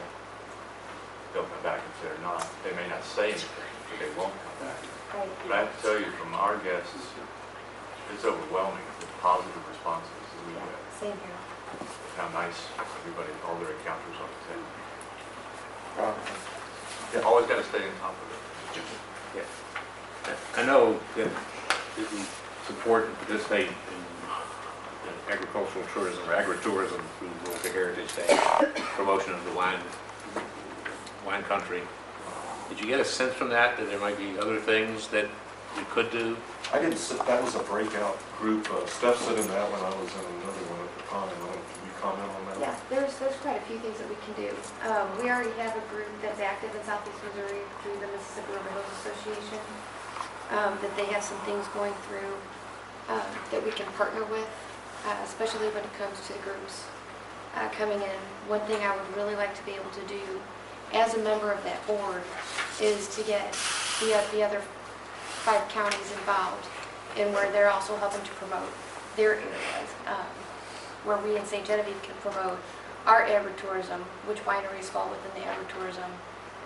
they'll come back. If they're not, they may not say anything, but they won't come back. Right. But I have to tell you, from our guests, it's overwhelming, the positive responses that we Yeah, get. same here. How nice everybody, all their encounters are the same. Yeah, always got to stay on top of it. I know that it's important to participate in agricultural tourism or agritourism through the Heritage Day, promotion of the wine country. Did you get a sense from that there might be other things that we could do? I didn't sit, that was a breakout group. Steph sat in that one, I was in another one at the time. Can you comment on that? Yeah, there's quite a few things that we can do. We already have a group that's active in Southeast Missouri through the Mississippi River Hills Association, that they have some things going through that we can partner with, especially when it comes to the groups coming in. One thing I would really like to be able to do as a member of that board is to get the other 5 counties involved in where they're also helping to promote their areas, where we in St. Genevieve can promote our agritourism, which wineries fall within the agritourism,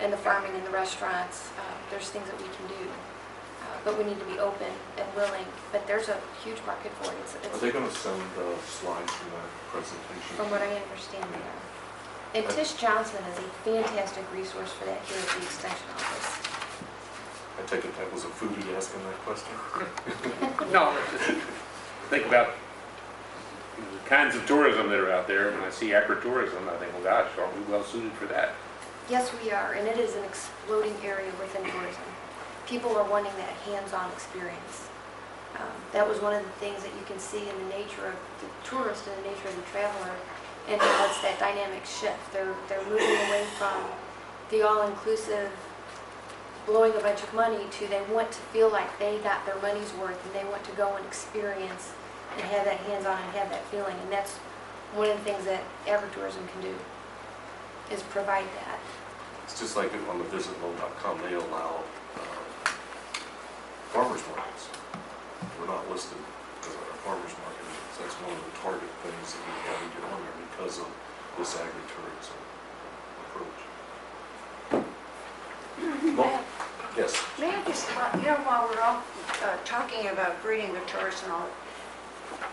and the farming and the restaurants. There's things that we can do, but we need to be open and willing. But there's a huge market for it. Are they going to send slides from that presentation? From what I understand, they are. And Tish Johnson is a fantastic resource for that here at the Extension Office. I take it that was a foodie asking that question? No, think about the kinds of tourism that are out there. When I see agritourism, I think, well, gosh, aren't we well suited for that? Yes, we are, and it is an exploding area within tourism. People are wanting that hands-on experience. That was one of the things that you can see in the nature of the tourist and the nature of the traveler, and how it's that dynamic shift. They're moving away from the all-inclusive blowing a bunch of money to they want to feel like they got their money's worth, and they want to go and experience and have that hands-on and have that feeling. And that's one of the things that agritourism can do, is provide that. It's just like on the visitmo.com, they allow farmers markets. We're not listed as a farmers market. So that's one of the target things that we have to get on there because of this agritourism approach. Well, yes. May I just, you know, while we're all talking about greeting the tourists and all,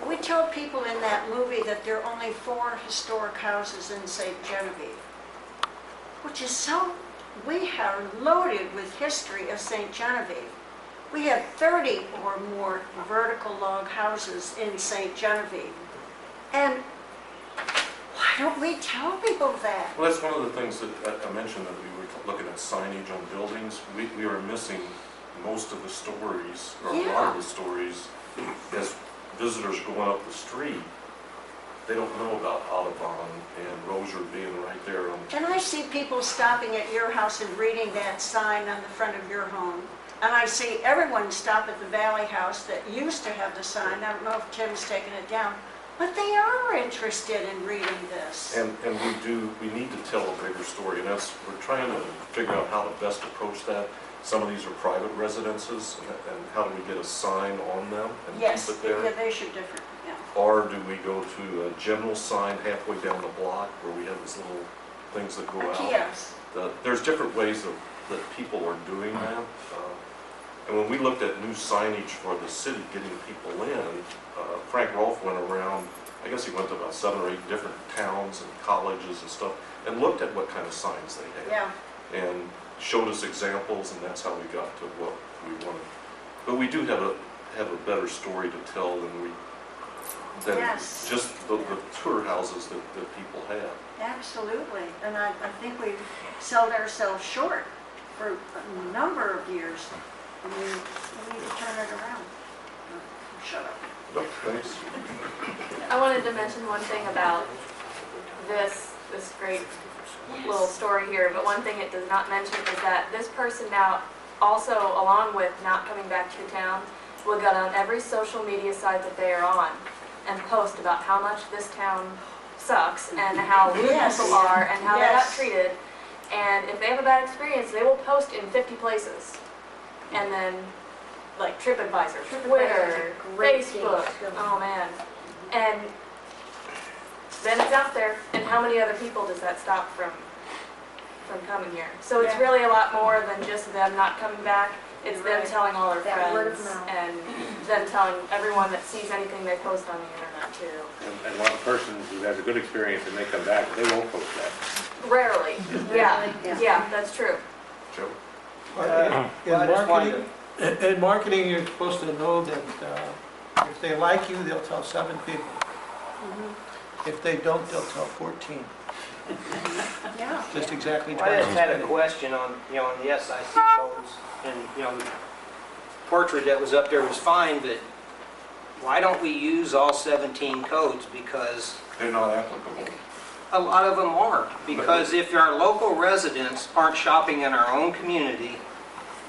we tell people in that movie that there are only 4 historic houses in St. Genevieve, which is so, we are loaded with history of St. Genevieve. We have 30 or more vertical log houses in St. Genevieve. And why don't we tell people that? Well, that's one of the things that I mentioned, that we were looking at signage on buildings. We are missing most of the stories, or a lot of the stories, as visitors going up the street. They don't know about Audubon and Rozier being right there on. And I see people stopping at your house and reading that sign on the front of your home. And I see everyone stop at the Valley House that used to have the sign. I don't know if Tim's taken it down, but they are interested in reading this. And we need to tell a bigger story, and that's, we're trying to figure out how to best approach that. Some of these are private residences, and how do we get a sign on them and keep it there? Yeah, they should differ, yeah. Or do we go to a general sign halfway down the block where we have these little things that go out? Yes. there's different ways that people are doing that. And when we looked at new signage for the city, getting people in, Frank Rolfe went around, I guess he went to about 7 or 8 different towns and colleges and stuff, and looked at what kind of signs they had. Yeah. And showed us examples, and that's how we got to what we wanted. But we do have a better story to tell than Yes. just the tour houses that people have. Absolutely, and I think we've sold ourselves short for a number of years. I mean, we need to turn it around. Shut up. Nope, thanks. I wanted to mention one thing about this great little story here, but one thing it does not mention is that this person now also, along with not coming back to town, will get on every social media site that they are on and post about how much this town sucks and how rude Yes. people are and how they got Yes. treated. And if they have a bad experience, they will post in 50 places. And then, like TripAdvisor, Twitter, Great Facebook, page. oh man. And then it's out there, and how many other people does that stop from coming here? So it's Yeah. really a lot more than just them not coming back. It's them Right. telling all their That word of friends mouth. and them telling everyone that sees anything they post on the internet too. And one person who has a good experience and they come back, they won't post that. Rarely, yeah, Yeah. yeah, that's true. Joe? In marketing, you're supposed to know that if they like you, they'll tell 7 people. If they don't, they'll tell 14. Yeah. Just exactly I twice. just had a question on, on the SIC codes, and, the portrait that was up there was fine, but why don't we use all 17 codes? Because They're not applicable. a lot of them are. Because if our local residents aren't shopping in our own community,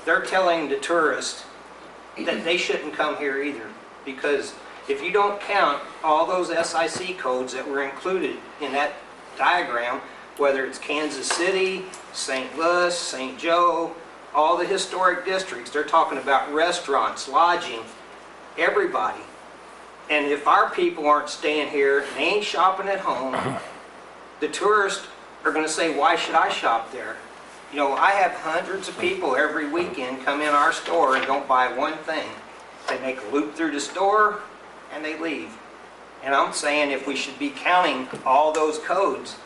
they're telling the tourists that they shouldn't come here either. Because if you don't count all those SIC codes that were included in that diagram, whether it's Kansas City, St. Louis, St. Joe, all the historic districts, they're talking about restaurants, lodging, everybody. And if our people aren't staying here, and they ain't shopping at home, the tourists are going to say, why should I shop there? I have hundreds of people every weekend come in our store and don't buy one thing. They make a loop through the store and they leave. And I'm saying if we should be counting all those codes,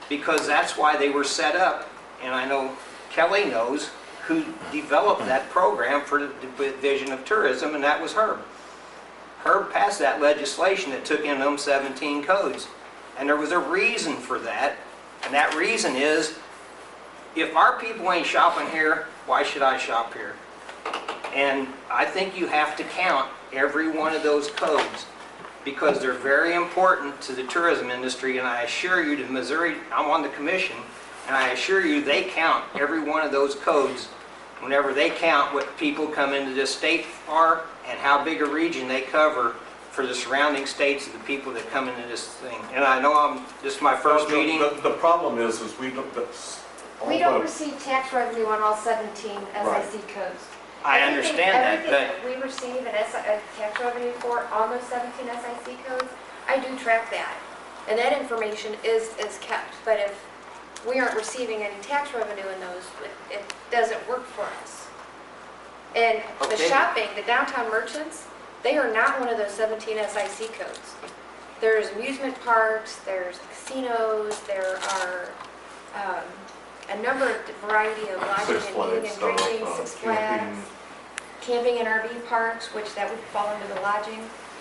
because that's why they were set up. And I know Kelly knows who developed that program for the Division of Tourism, and that was Herb. Herb passed that legislation that took in them 17 codes. And there was a reason for that. And that reason is, if our people ain't shopping here, why should I shop here? And I think you have to count every one of those codes because they're very important to the tourism industry. And I assure you, to Missouri, I'm on the commission, and I assure you they count every one of those codes whenever they count what people come into this state are and how big a region they cover for the surrounding states of the people that come into this thing. And I know this is my first meeting. The problem is we looked at. We don't receive tax revenue on all 17 SIC codes. I understand that, but Everything that we receive a tax revenue for on those 17 SIC codes, I do track that. And that information is kept. But if we aren't receiving any tax revenue in those, it doesn't work for us. And the Okay. shopping, the downtown merchants, they are not one of those 17 SIC codes. There's amusement parks, there's casinos, there are a number of variety of lodging Six and Flags eating and stuff, drinking, Six Flags, camping and RV parks, which that would fall under the lodging.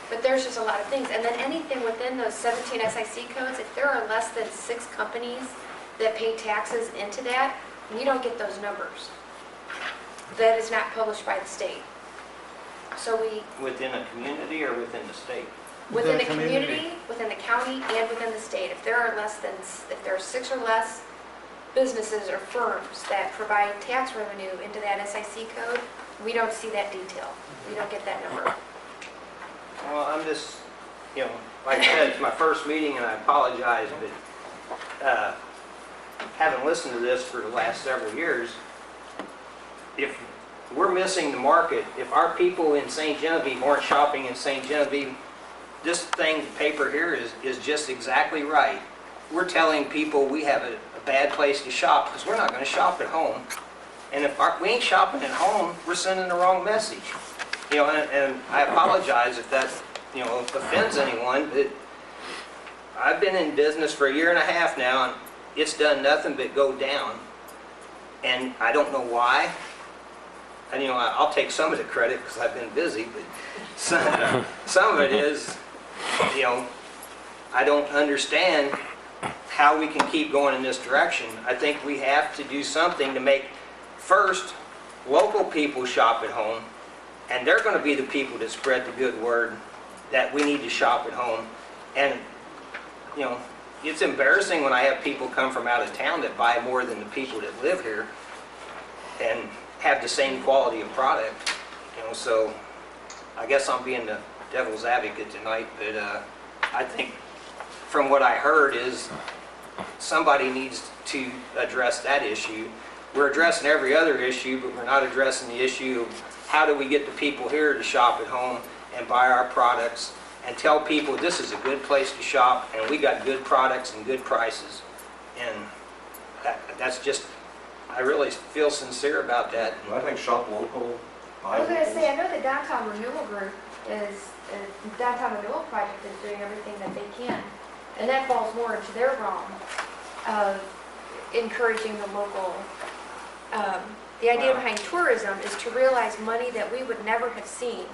But there's just a lot of things. And then anything within those 17 SIC codes, if there are less than 6 companies that pay taxes into that, you don't get those numbers. That is not published by the state. So we, within a community or within the state? within the The community. community, within the county, and within the state, if there are 6 or less businesses or firms that provide tax revenue into that SIC code, we don't see that detail. We don't get that number. Well, I'm just, like I said, it's my first meeting and I apologize, but having listened to this for the last several years, if we're missing the market, if our people in St. Genevieve weren't shopping in St. Genevieve, this thing, paper here is just exactly right. We're telling people we have a bad place to shop because we're not going to shop at home. And if we ain't shopping at home, we're sending the wrong message. You know, and I apologize if that, you know, offends anyone, but I've been in business for 1.5 years now, and it's done nothing but go down. And I don't know why. And, you know, I'll take some of the credit because I've been busy, but some of it is, you know, I don't understand how we can keep going in this direction. I think we have to do something to make, first, local people shop at home, and they're going to be the people that spread the good word that we need to shop at home. And, you know, it's embarrassing when I have people come from out of town that buy more than the people that live here and have the same quality of product. You know, so I guess I'm being the devil's advocate tonight, but I think from what I heard is somebody needs to address that issue. We're addressing every other issue, but we're not addressing the issue of how do we get the people here to shop at home and buy our products and tell people this is a good place to shop and we got good products and good prices. And that's just, I really feel sincere about that. I think shop local. I was going to say, I know the Downtown Renewal Group Downtown Renewal Project is doing everything that they can. And that falls more into their realm of encouraging the local. The idea behind tourism is to realize money that we would never have seen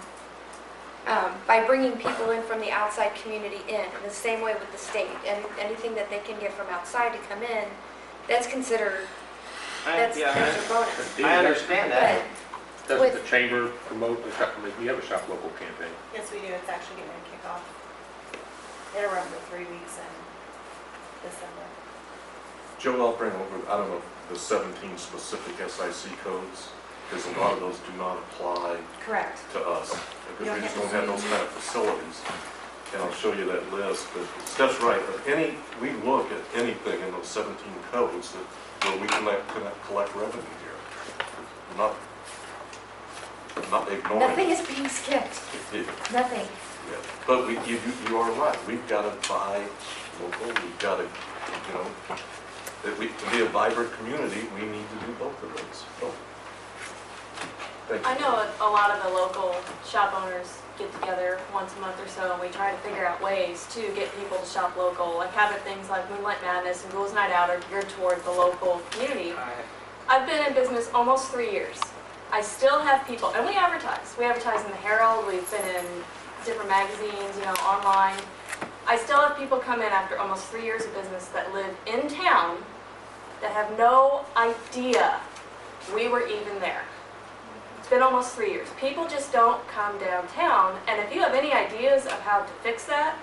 by bringing people in from the outside community in the same way with the state. And anything that they can get from outside to come in, that's considered, that's a bonus. I understand that. Doesn't the chamber promote the shop, we have a shop local campaign? Yes, we do. It's actually getting ready to kick off. It'll run for 3 weeks in December. Joe, I'll bring over, I don't know, the 17 specific SIC codes, because a lot of those do not apply Correct. to us, because we just don't have those kind of facilities. And I'll show you that list, but Steph's right, we look at anything in those 17 codes where we can collect revenue here. Not ignoring. Nothing is being skipped. Nothing. Yeah. But you are right. We've got to buy local. We've got to, you know, to be a vibrant community, we need to do both of those. So, thank you. I know a lot of the local shop owners get together once a month or so, and we try to figure out ways to get people to shop local. Like having things like Moonlight Madness and Ghouls Night Out are geared toward the local community. I've been in business almost 3 years. I still have people, and we advertise. We advertise in the Herald, we've been in different magazines, you know, online. I still have people come in after almost 3 years of business that live in town that have no idea we were even there. It's been almost 3 years. People just don't come downtown, and if you have any ideas of how to fix that,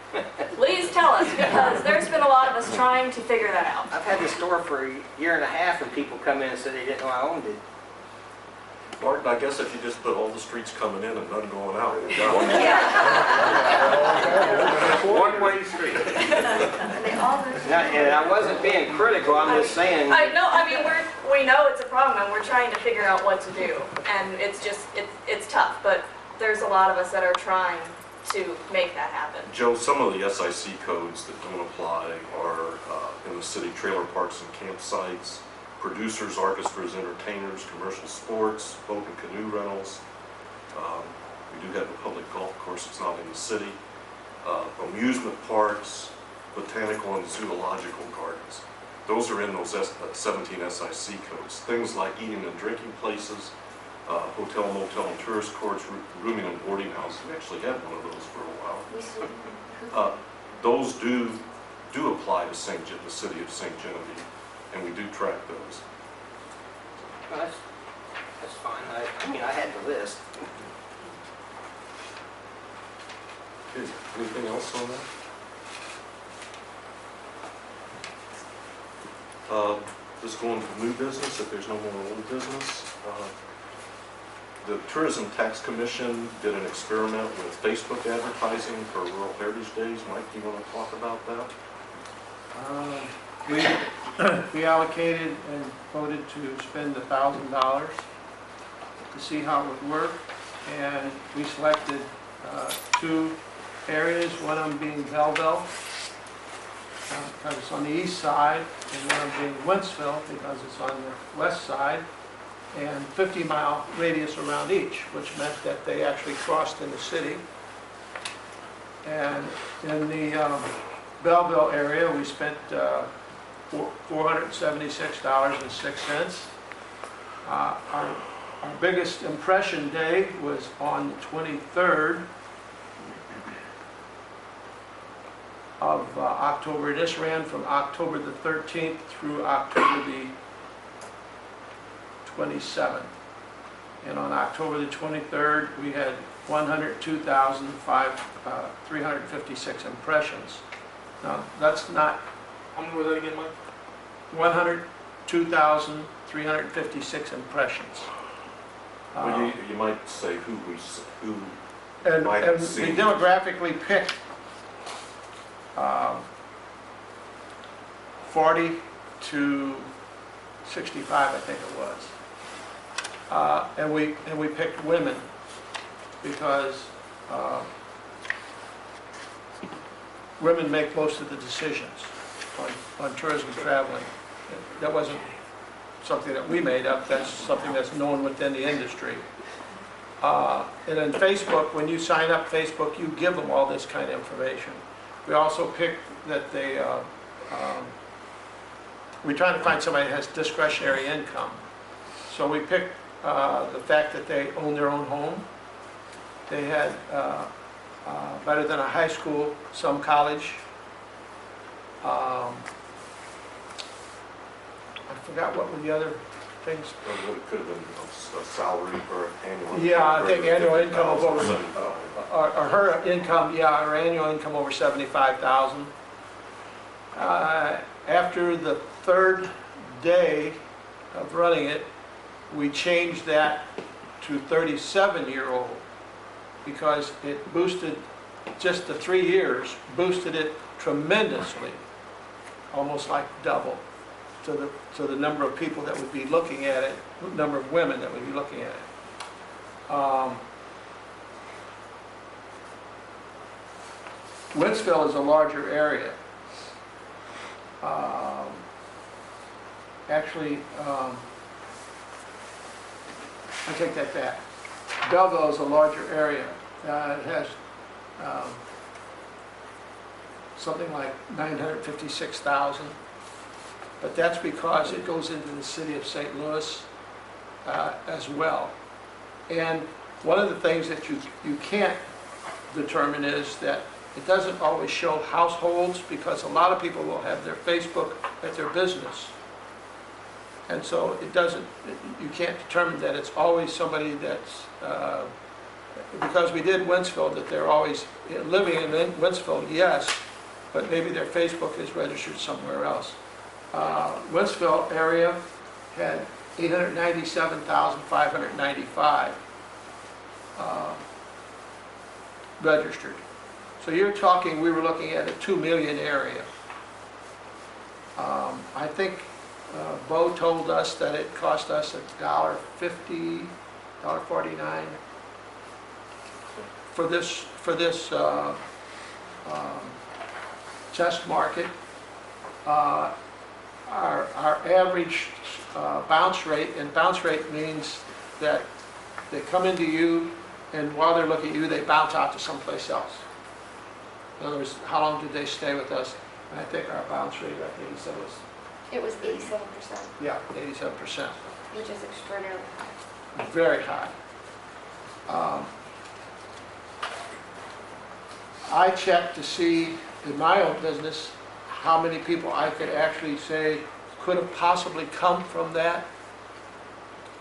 please tell us, because there's been a lot of us trying to figure that out. I've had this store for 1.5 years and people come in and say they didn't know I owned it. Martin, I guess if you just put all the streets coming in and none going out, you're done. One-way street. And I wasn't being critical, I'm just saying. I mean, we know it's a problem, and we're trying to figure out what to do. And it's just, it's tough, but there's a lot of us that are trying to make that happen. Joe, some of the SIC codes that don't apply are in the city trailer parks and campsites, producers, orchestras, entertainers, commercial sports, boat and canoe rentals. We do have a public golf course, it's not in the city. Amusement parks, botanical and zoological gardens. Those are in those 17 SIC codes. Things like eating and drinking places, hotel, motel, and tourist courts, rooming and boarding houses. We actually had one of those for a while. Those do apply to the city of St. Genevieve, and we do track those. Well, that's fine. I mean, I had the list. Okay, anything else on that? Let's go on to new business, if there's no more old business. The Tourism Tax Commission did an experiment with Facebook advertising for Rural Heritage Days. Mike, do you want to talk about that? We allocated and voted to spend $1,000 to see how it would work, and we selected 2 areas, one of them being Belleville. because it's on the east side, and one of them being Wentzville because it's on the west side, and 50-mile radius around each, which meant that they actually crossed in the city. And in the Belleville area, we spent $476.06. Our biggest impression day was on the 23rd of October. This ran from October the 13th through October the 27th. And on October the 23rd, we had 102,356 impressions. Now, that's not... How many was that again, Mike? 102,356 impressions. Well, you might say who And might we have seen. demographically picked 40 to 65, I think it was. And we picked women because women make most of the decisions on tourism traveling. That wasn't something that we made up, that's something that's known within the industry. And then Facebook, when you sign up Facebook, you give them all this kind of information. We also picked that they, we're trying to find somebody that has discretionary income. So we picked the fact that they own their own home. They had better than a high school, some college. I forgot what were the other things. Well, it could have been a salary or annual income. Yeah, I think annual income of over, 75. or her income, yeah, her annual income over 75,000. After the third day of running it, we changed that to 37-year-old because it boosted, just the 3 years, boosted it tremendously, almost like double to the number of people that would be looking at it, number of women that would be looking at it. Wentzville is a larger area. Actually, I take that back. Belleville is a larger area. It has something like 956,000, but that's because it goes into the city of St. Louis as well. And one of the things that you can't determine is that it doesn't always show households because a lot of people will have their Facebook at their business. And so it doesn't, you can't determine that it's always somebody that's, because we did Wentzville, that they're always living in Wentzville, yes, but maybe their Facebook is registered somewhere else. Wentzville area had 897,595 registered. So you're talking, we were looking at a 2 million area. I think Bo told us that it cost us $1.50, $1.49 for this test market. Our average bounce rate, and bounce rate means that they come into you and while they're looking at you, they bounce out to someplace else. In other words, how long did they stay with us? And I think our bounce rate, I think he said was... It was 87%, Yeah, 87%. which is extraordinarily high. Very high. I checked to see in my own business how many people I could actually say could have possibly come from that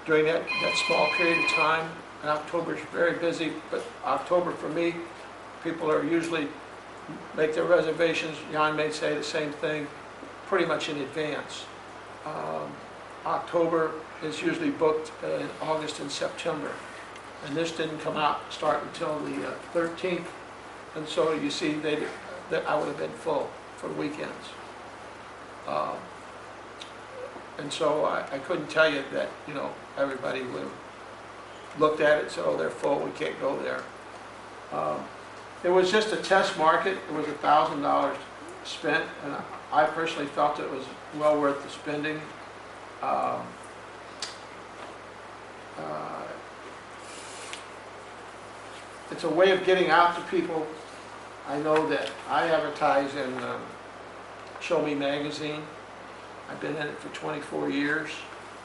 during that small period of time. And October is very busy, but October for me, people are usually make their reservations, Jan may say the same thing, pretty much in advance. October is usually booked in August and September. And this didn't start until the 13th. And so you see that I would have been full for weekends. And so I couldn't tell you that, you know, everybody would have looked at it and said, oh, they're full, we can't go there. It was just a test market. It was $1,000 spent, and I personally felt it was well worth the spending. Um, uh, It's a way of getting out to people. I know that I advertise in Show Me magazine. I've been in it for 24 years.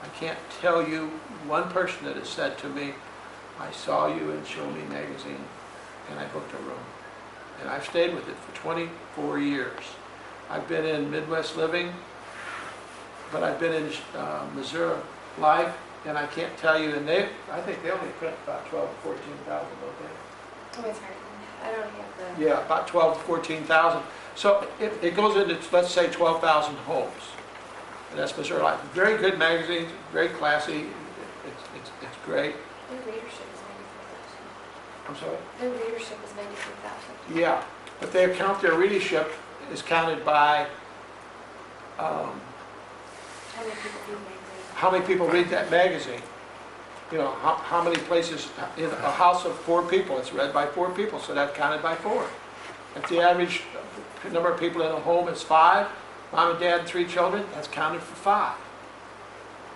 I can't tell you one person that has said to me, I saw you in Show Me magazine and I booked a room. And I've stayed with it for 24 years. I've been in Midwest Living, but I've been in Missouri Life, and I can't tell you, and I think they only print about 12 to 14,000, don't they? Oh, it's hard. I don't have the. Yeah, about 12 to 14,000. So it goes into, let's say, 12,000 homes. And that's Missouri Life. Very good magazine, very classy. It's great. Their readership is 93,000. I'm sorry? Their readership is 93,000. Yeah, but they count their readership is counted by How many people read magazines? how many people read that magazine. You know, how many places, in a house of 4 people, it's read by 4 people, so that's counted by 4. If the average number of people in a home is 5, mom and dad and 3 children, that's counted for 5.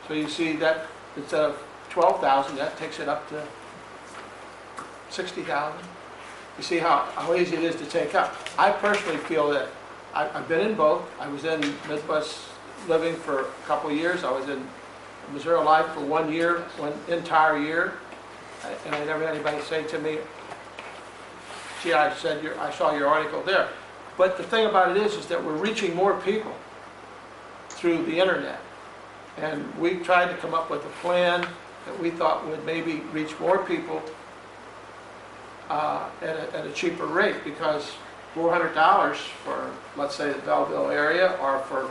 So you see that instead of 12,000, that takes it up to 60,000. You see how easy it is to take up. I personally feel that I've been in both. I was in Midwest Living for a couple of years. I was in Missouri Life for 1 year, 1 entire year, and I never had anybody say to me, gee, I saw your article there. But the thing about it is that we're reaching more people through the internet. And we tried to come up with a plan that we thought would maybe reach more people at a cheaper rate, because $400 for, let's say, the Belleville area, or for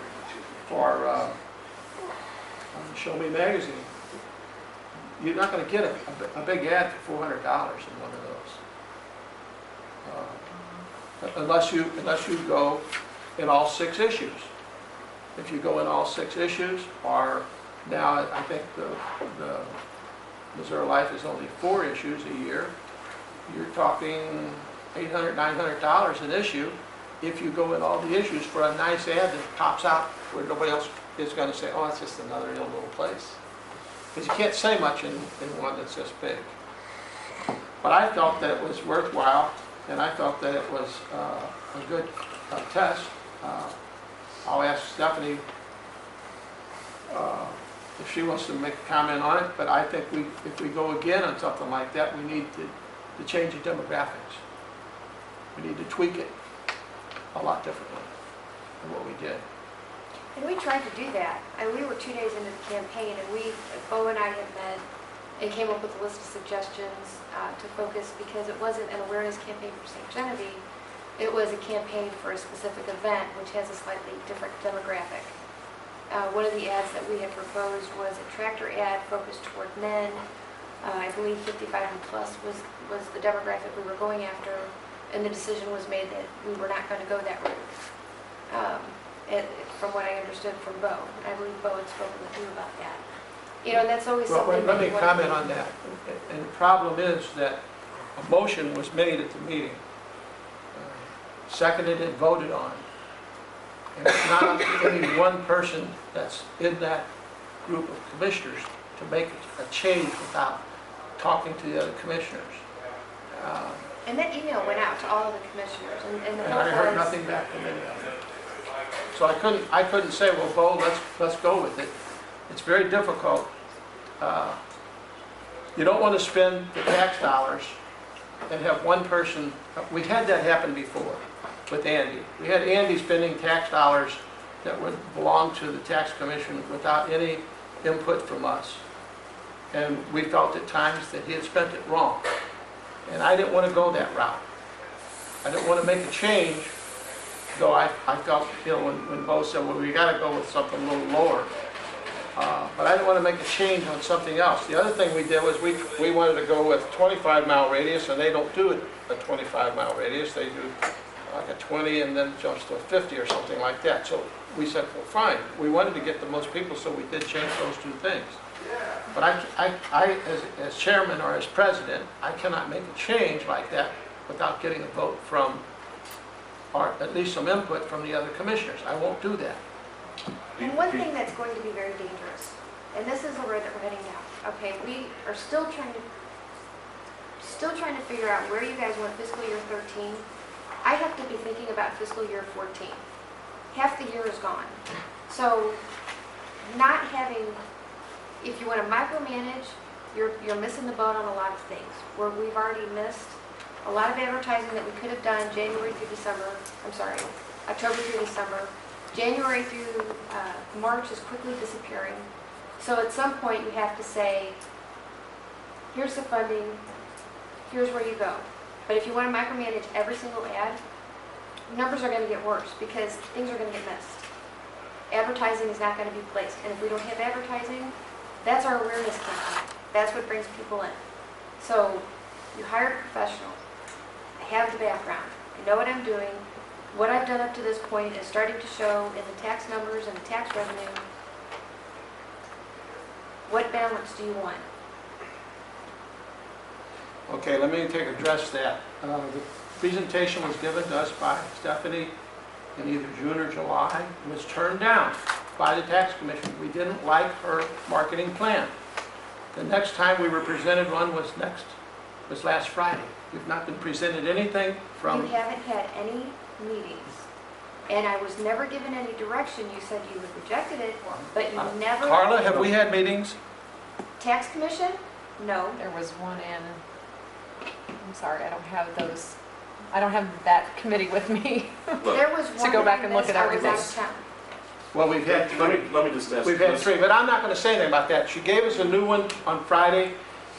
Show Me magazine, you're not going to get a big ad for $400 in one of those, unless you go in all 6 issues. If you go in all 6 issues, or now I think the Missouri Life is only 4 issues a year, you're talking $800, $900 an issue if you go in all the issues for a nice ad that pops out where nobody else is going to say, oh, it's just another little place. Because you can't say much in one that's this big. But I felt that it was worthwhile, and I felt that it was a good test. I'll ask Stephanie if she wants to make a comment on it, but I think if we go again on something like that, we need to change the demographics. We need to tweak it a lot differently than what we did. And we tried to do that. And we were 2 days into the campaign, and Bo and I had met and came up with a list of suggestions to focus, because it wasn't an awareness campaign for St. Genevieve. It was a campaign for a specific event, which has a slightly different demographic. One of the ads that we had proposed was a tractor ad focused toward men. I believe 55 and plus was the demographic we were going after, and the decision was made that we were not going to go that route. From what I understood from Bo, I believe Bo had spoken with you about that. You know, and that's always Well, something. let me comment on that. And the problem is that a motion was made at the meeting, seconded and voted on. And it's not up to any one person that's in that group of commissioners to make a change without talking to the other commissioners. And that email went out to all of the commissioners, and the And vote I heard was- nothing back from any of them. So I couldn't say, well, Bo, let's go with it. It's very difficult. You don't want to spend the tax dollars and have one person. We had that happen before with Andy. We had Andy spending tax dollars that would belong to the tax commission without any input from us. And we felt at times that he had spent it wrong. And I didn't want to go that route. I didn't want to make a change, though I felt, you know, when Bo said, well, we got to go with something a little lower. But I didn't want to make a change on something else. The other thing we did was we wanted to go with 25-mile radius, and they don't do it a 25-mile radius. They do like a 20 and then jumps to a 50 or something like that. So we said, well, fine. We wanted to get the most people, so we did change those 2 things. But I as chairman or as president, I cannot make a change like that without getting a vote from or at least some input from the other commissioners. I won't do that. And one thing that's going to be very dangerous, and this is the road that we're heading down, okay, we are still trying to figure out where you guys want fiscal year 13. I have to be thinking about fiscal year 14. Half the year is gone. So not having, if you want to micromanage, you're missing the boat on a lot of things. Where we've already missed a lot of advertising that we could have done January through December, October through December. January through March is quickly disappearing. So at some point you have to say, here's the funding, here's where you go. But if you want to micromanage every single ad, numbers are going to get worse because things are going to get missed. Advertising is not going to be placed. And if we don't have advertising, that's our awareness campaign. That's what brings people in. So you hire a professional. I have the background. I know what I'm doing. What I've done up to this point is starting to show in the tax numbers and the tax revenue. What balance do you want? Okay, let me address that. The presentation was given to us by Stephanie in either June or July. It was turned down by the tax commission. We didn't like her marketing plan. The next time we were presented one was last Friday. We've not been presented anything from... You haven't had any meetings. And I was never given any direction. You said you had rejected it, but you never... Carla, have we had meetings? Tax commission? No. There was one in, I'm sorry, I don't have those, I don't have that committee with me. There was one To go back that I and look missed. at I was out of everything. town. Well, we've had three. Let me just ask. We've had three, but I'm not going to say anything about that. She gave us a new one on Friday,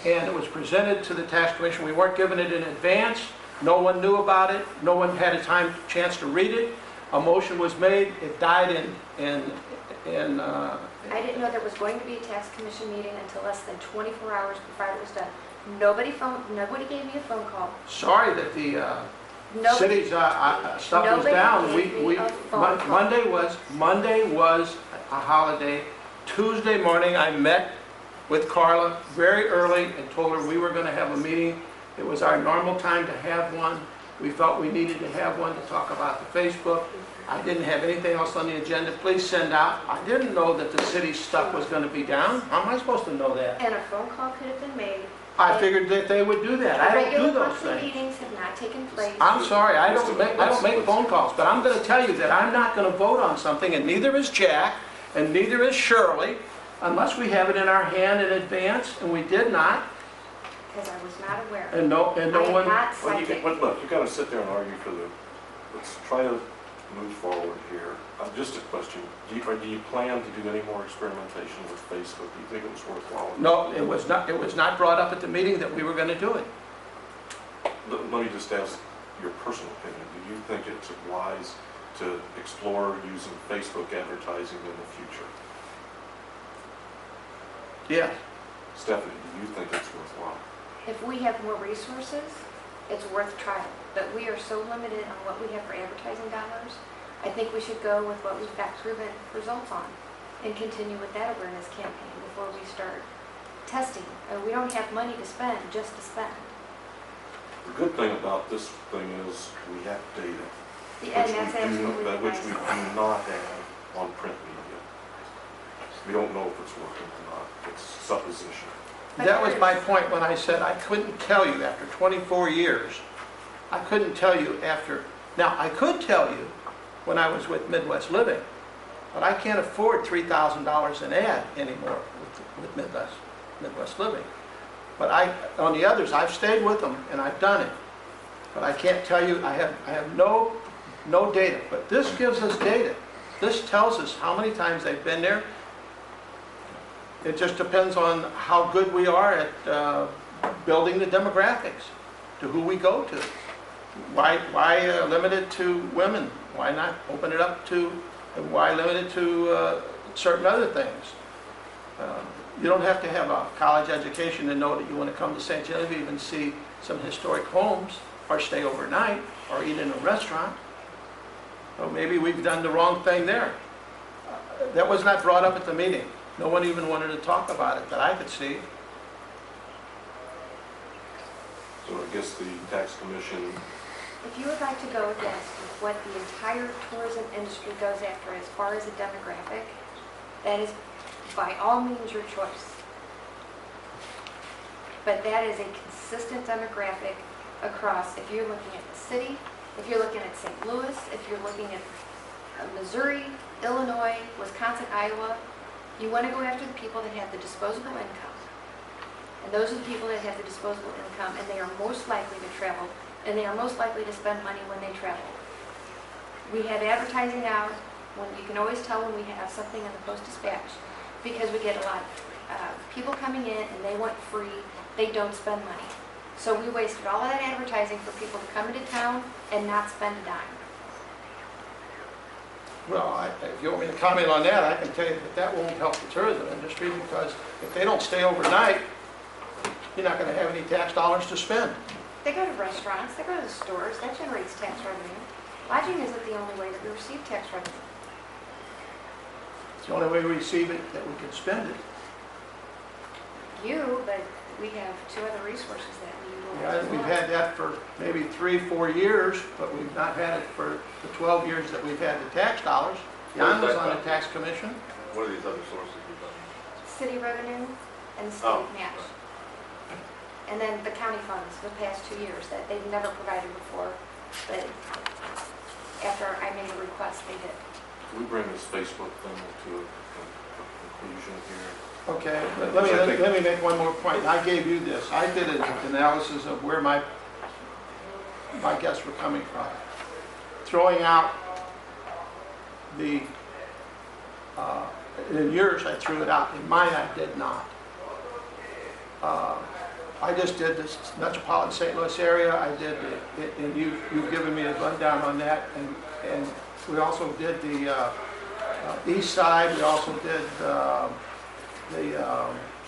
and it was presented to the tax commission. We weren't given it in advance. No one knew about it. No one had a chance to read it. A motion was made. It died in I didn't know there was going to be a tax commission meeting until less than 24 hours before it was done. Nobody gave me a phone call. sorry that the Nobody, city's stuff was nobody down. gave me a phone call. Monday was a holiday. Tuesday morning, I met with Carla very early and told her we were going to have a meeting. It was our normal time to have one. We felt we needed to have one to talk about the Facebook. I didn't have anything else on the agenda. Please send out. I didn't know that the city's stuff was going to be down. How am I supposed to know that? And a phone call could have been made. I figured that they would do that. I don't do Regular those monthly things. meetings have not taken place. I'm sorry, I don't make phone calls, but I'm going to tell you that I'm not going to vote on something, and neither is Jack, and neither is Shirley, unless we have it in our hand in advance, and we did not, Because I was not aware. and no I am one... not Well, psychic. look, you gotta sit there and argue for let's try to move forward here. Just a question, do you plan to do any more experimentation with Facebook? Do you think it was worthwhile? No, it was not brought up at the meeting that we were going to do it. Let me just ask your personal opinion. Do you think it's wise to explore using Facebook advertising in the future? Yes. Stephanie, do you think it's worthwhile? If we have more resources, it's worth trying. But we are so limited on what we have for advertising dollars. I think we should go with what we've got proven results on and continue with that awareness campaign before we start testing. We don't have money to spend just to spend. The good thing about this thing is we have data, And that's absolutely which we nice. do not have on print media. We don't know if it's working or not. It's supposition. That was my point when I said I couldn't tell you after 24 years. I couldn't tell you after... Now, I could tell you when I was with Midwest Living, but I can't afford $3,000 an ad anymore with Midwest Living. But on the others, I've stayed with them and I've done it. But I can't tell you, I have no data. But this gives us data. This tells us how many times they've been there. It just depends on how good we are at building the demographics to who we go to. Why limit it to women? Why not open it up to, why limit it to certain other things? You don't have to have a college education to know that you want to come to St. Genevieve and see some historic homes or stay overnight or eat in a restaurant. So maybe we've done the wrong thing there. That was not brought up at the meeting. No one even wanted to talk about it that I could see. So I guess the tax commission If you would like to go against what the entire tourism industry goes after as far as a demographic, that is by all means your choice. But that is a consistent demographic across, if you're looking at the city, if you're looking at St. Louis, if you're looking at Missouri, Illinois, Wisconsin, Iowa, you want to go after the people that have the disposable income. And those are the people that have the disposable income, and they are most likely to travel, and they are most likely to spend money when they travel. We have advertising out, when you can always tell when we have something in the Post-Dispatch, because we get a lot of people coming in and they want free, they don't spend money. So we wasted all of that advertising for people to come into town and not spend a dime. Well, if you want me to comment on that, I can tell you that that won't help the tourism industry, because if they don't stay overnight, you're not going to have any tax dollars to spend. They go to restaurants, they go to the stores, that generates tax revenue. Lodging isn't the only way that we receive tax revenue. It's the only way we receive it, that we can spend it. But we have two other resources that we utilize. Yeah, as we've well. had that for maybe 3-4 years, but we've not had it for the 12 years that we've had the tax dollars. Jan was on the tax commission. What are these other sources you've done? City revenue and the Oh, state match. And then the county funds for the past 2 years that they've never provided before, but after I made a request, they did. Can we bring this Facebook thing to a conclusion here? Okay, let me make one more point. I gave you this. I did an analysis of where my guests were coming from. Throwing out the, in yours I threw it out, in mine I did not. I just did this metropolitan St. Louis area, I did, and you've given me a rundown on that, and we also did the east side, we also did the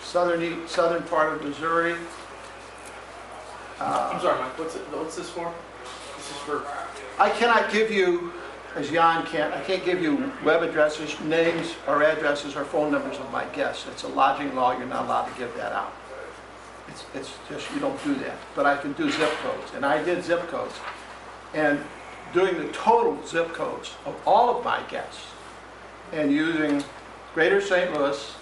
southern part of Missouri. I'm sorry, Mike, what's this for? This is for... I cannot give you, as Jan can't, I can't give you web addresses, names, or addresses, or phone numbers of my guests. It's a lodging law, you're not allowed to give that out. It's just, you don't do that. But I can do zip codes, and I did zip codes. And doing the total zip codes of all of my guests, and using Greater St. Louis,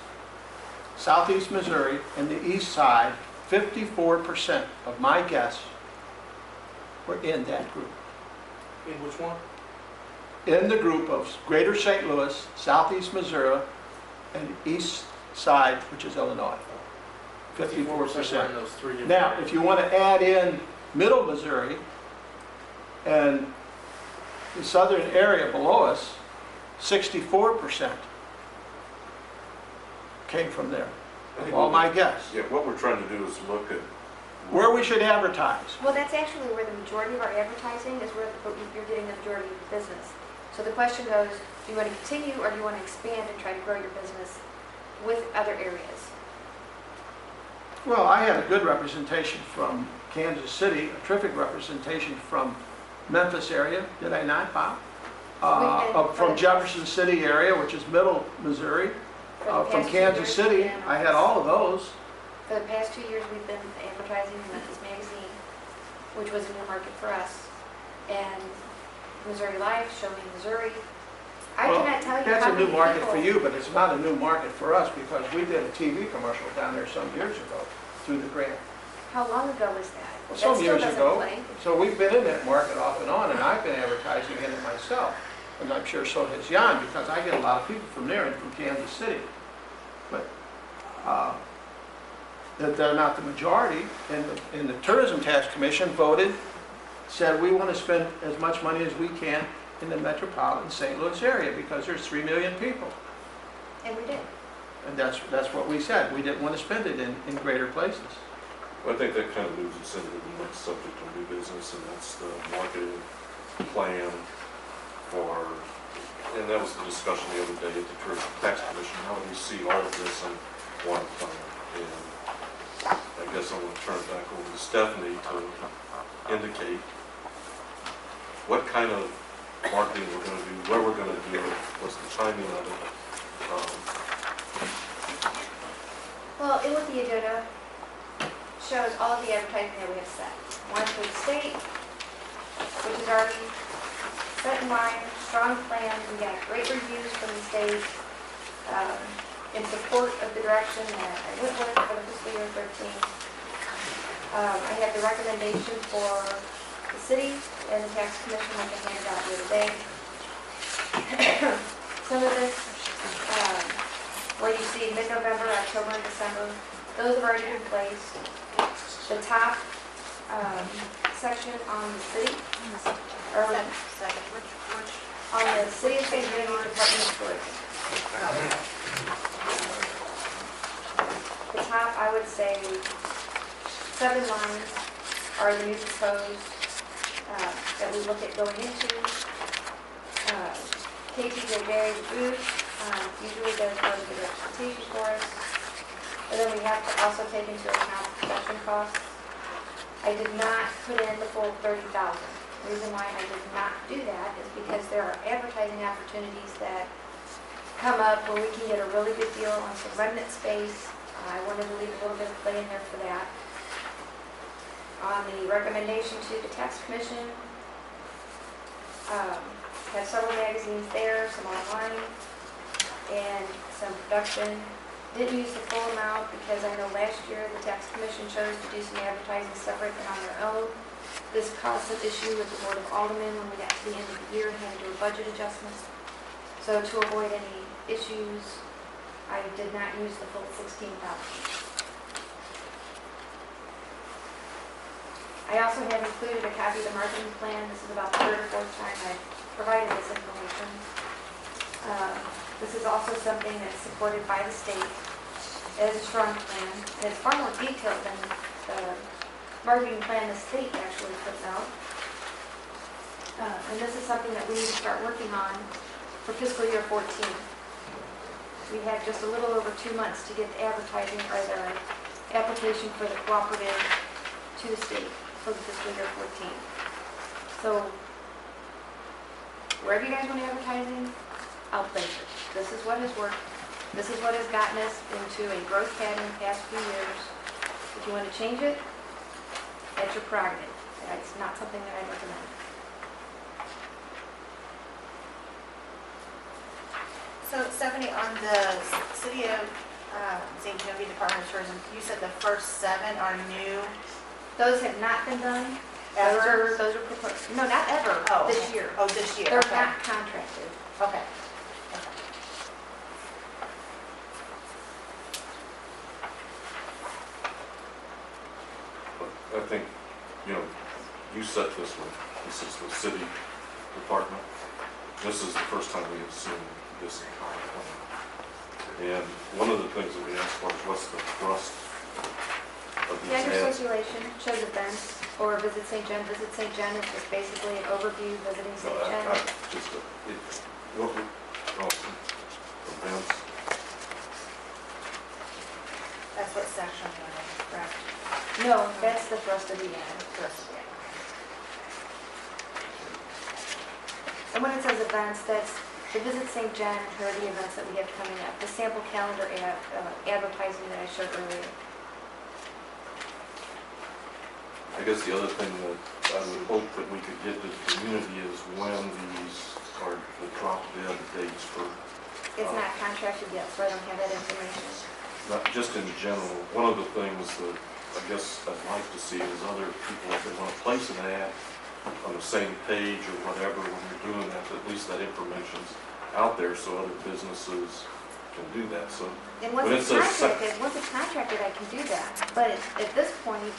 Southeast Missouri, and the east side, 54% of my guests were in that group. In which one? In the group of Greater St. Louis, Southeast Missouri, and east side, which is Illinois. 54%. In those three different Now, areas. if you want to add in middle Missouri and the southern area below us, 64% came from there, of all my guests. Yeah, what we're trying to do is look at Where we should advertise. Well, that's actually where the majority of our advertising is, where you're getting the majority of your business. So the question goes, do you want to continue or do you want to expand and try to grow your business with other areas? Well, I had a good representation from Kansas City, a terrific representation from Memphis area, did I not, Bob? From Jefferson City area, which is middle Missouri. From Kansas City, I had all of those. For the past 2 years, we've been advertising in Memphis Magazine, which was a new market for us, and Missouri Life, Show Me Missouri. I Well, cannot tell you that's how a new many market people... for you, but it's not a new market for us, because we did a TV commercial down there some years ago through the grant. How long ago was that? That Some still years doesn't ago. play. So we've been in that market off and on, and I've been advertising in it myself. And I'm sure so has Jan, because I get a lot of people from there and from Kansas City. But that they're not the majority, and the Tourism Tax Commission voted, said we want to spend as much money as we can in the metropolitan St. Louis area, because there's 3 million people. And we did. And that's what we said. We didn't want to spend it in greater places. I think that kind of moves us into the next subject of new business, and that's the marketing plan for, and that was the discussion the other day at the Tourism Tax Commission. How do we see all of this in one plan? And I guess I'm going to turn it back over to Stephanie to indicate what kind of marketing we're going to do, where we're going to do it, what's the timing of it. Well, in with the agenda shows all of the advertising that we have set. One for the state, which is already set in line, strong plan. We got great reviews from the state in support of the direction that I went with for the fiscal year 13. I have the recommendation for the city and the tax commission, which I handed out the other day. Some of this, where you see mid-November, October, and December, those have already been placed. The top section on the city, or Second, which? on the City of St. Genevieve Department of Tourism. The top, I would say, 7 lines are the new proposed that we look at going into. KTJ booth usually does most of the representation for us. But then we have to also take into account production costs. I did not put in the full 30,000. The reason why I did not do that is because there are advertising opportunities that come up where we can get a really good deal on some remnant space. I wanted to leave a little bit of play in there for that. On the recommendation to the tax commission, have several magazines there, some online, and some production. Didn't use the full amount because I know last year the tax commission chose to do some advertising separate and on their own. This caused an issue with the Board of Aldermen when we got to the end of the year and had to do a budget adjustment. So to avoid any issues, I did not use the full 16,000. I also have included a copy of the marketing plan. This is about the 3rd or 4th time I've provided this information. This is also something that's supported by the state as a strong plan, and it's far more detailed than the marketing plan the state actually puts out. And this is something that we need to start working on for fiscal year 14. We have just a little over 2 months to get the advertising or the application for the cooperative to the state for the fiscal year 14. So wherever you guys want advertising, I'll place it. This is what has worked. This is what has gotten us into a growth pattern in the past few years. If you want to change it, that's your prerogative. It's not something that I recommend. So Stephanie, on the City of St. Genevieve Department of Tourism, you said the first 7 are new? Those have not been done. Ever? Those are proposed. No, not ever. Oh, This okay. year. Oh, this year, They're okay. not contracted. Okay. I think, you set this one. This is the city department. This is the first time we have seen this entire plan. And one of the things that we asked for is what's the thrust of these Yeah, your ads? circulation shows events or Visit St. John. Visit St. John is just basically an overview visiting No, St. John. Events. That's what section you're in, correct? No, that's the thrust of the ad. First, yeah. And when it says events, that's the Visit St. John and Charity events that we have coming up. The sample calendar advertising that I showed earlier. I guess the other thing that I would hope that we could get to the community is when these are the drop dead dates for, It's not contracted yet, so I don't have that information. not just in general. One of the things that I guess I'd like to see is other people, if they want to place an ad on the same page or whatever, when you're doing that, at least that information's out there so other businesses can do that. So And when once it it's says contracted, I can do that. But at this point,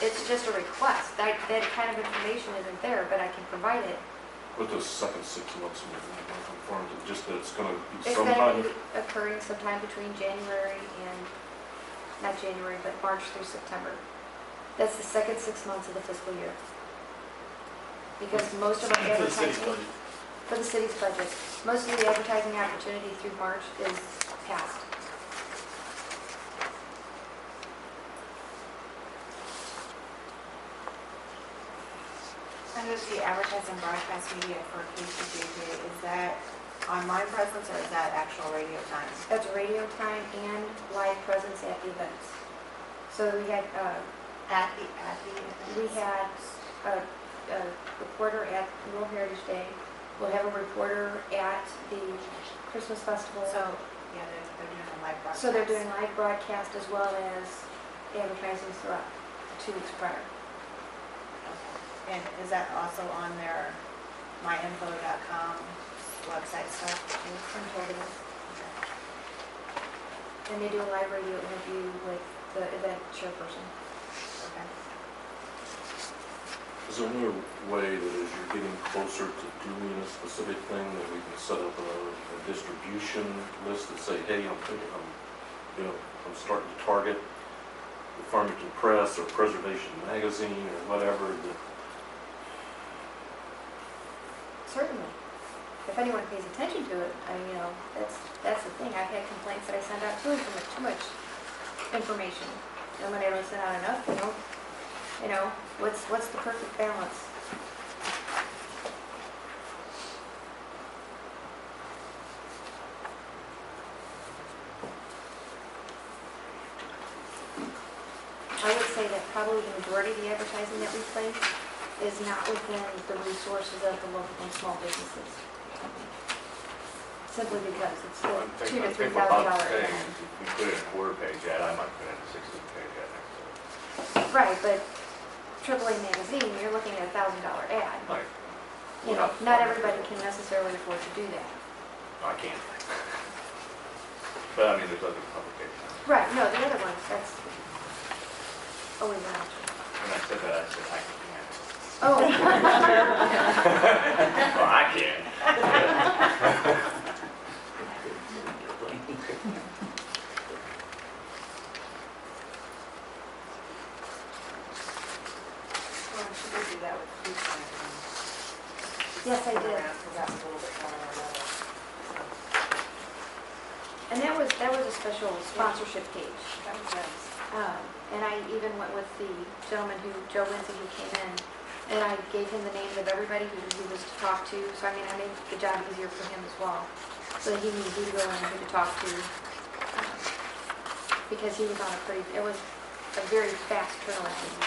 it's just a request. That kind of information isn't there, but I can provide it. What those second 6 months informed, just that it's going to be It's going sometime. to be occurring sometime between January and, not January, but March through September. That's the second 6 months of the fiscal year. Because most of our For the city's advertising, budget. for the city's budget, most of the advertising opportunity through March is passed. Under the advertising broadcast media for KTJJ, is that online presence or is that actual radio time? That's radio time and live presence at the events. So we had, At the event? we had a reporter at World Heritage Day. We'll have a reporter at the Christmas Festival. So, yeah, they're doing a live broadcast. So they're doing live broadcast as well as advertising throughout 2 weeks prior. And is that also on their myinfo.com website stuff too? I'm told it is. And they do a live radio interview with the event chairperson. Okay. Is there any way that as you're getting closer to doing a specific thing, that we can set up a distribution list that say, hey, I'm starting to target the Farmington Press or Preservation Magazine or whatever, that Certainly. If anyone pays attention to it, I mean, that's the thing. I've had complaints that I send out too much information. And when I don't send out enough, what's the perfect balance? I would say that probably the majority of the advertising that we place is not within the resources of the local and small businesses. Simply because it's a $2,000 to $3,000 ad. If we put in a quarter-page ad, I might put in a 16-page ad next to it. Right, but AAA magazine, you're looking at a $1,000 ad. Like, Not everybody can necessarily afford to do that. I can't. But I mean, there's other publications. Right, no, the other ones, that's always an option. When I said that, I said I can't. Oh. Well, I can. Well, she did do that with food sampling. Yes, I did. Because that's a little bit more on our level. And that was a special sponsorship page. That was nice. And I even went with the gentleman Joe Lindsay, who came in, and I gave him the names of everybody who he was to talk to. So I mean, I made the job easier for him as well. So he knew who to go in and who to talk to. Because he was on it was a very fast turnaround.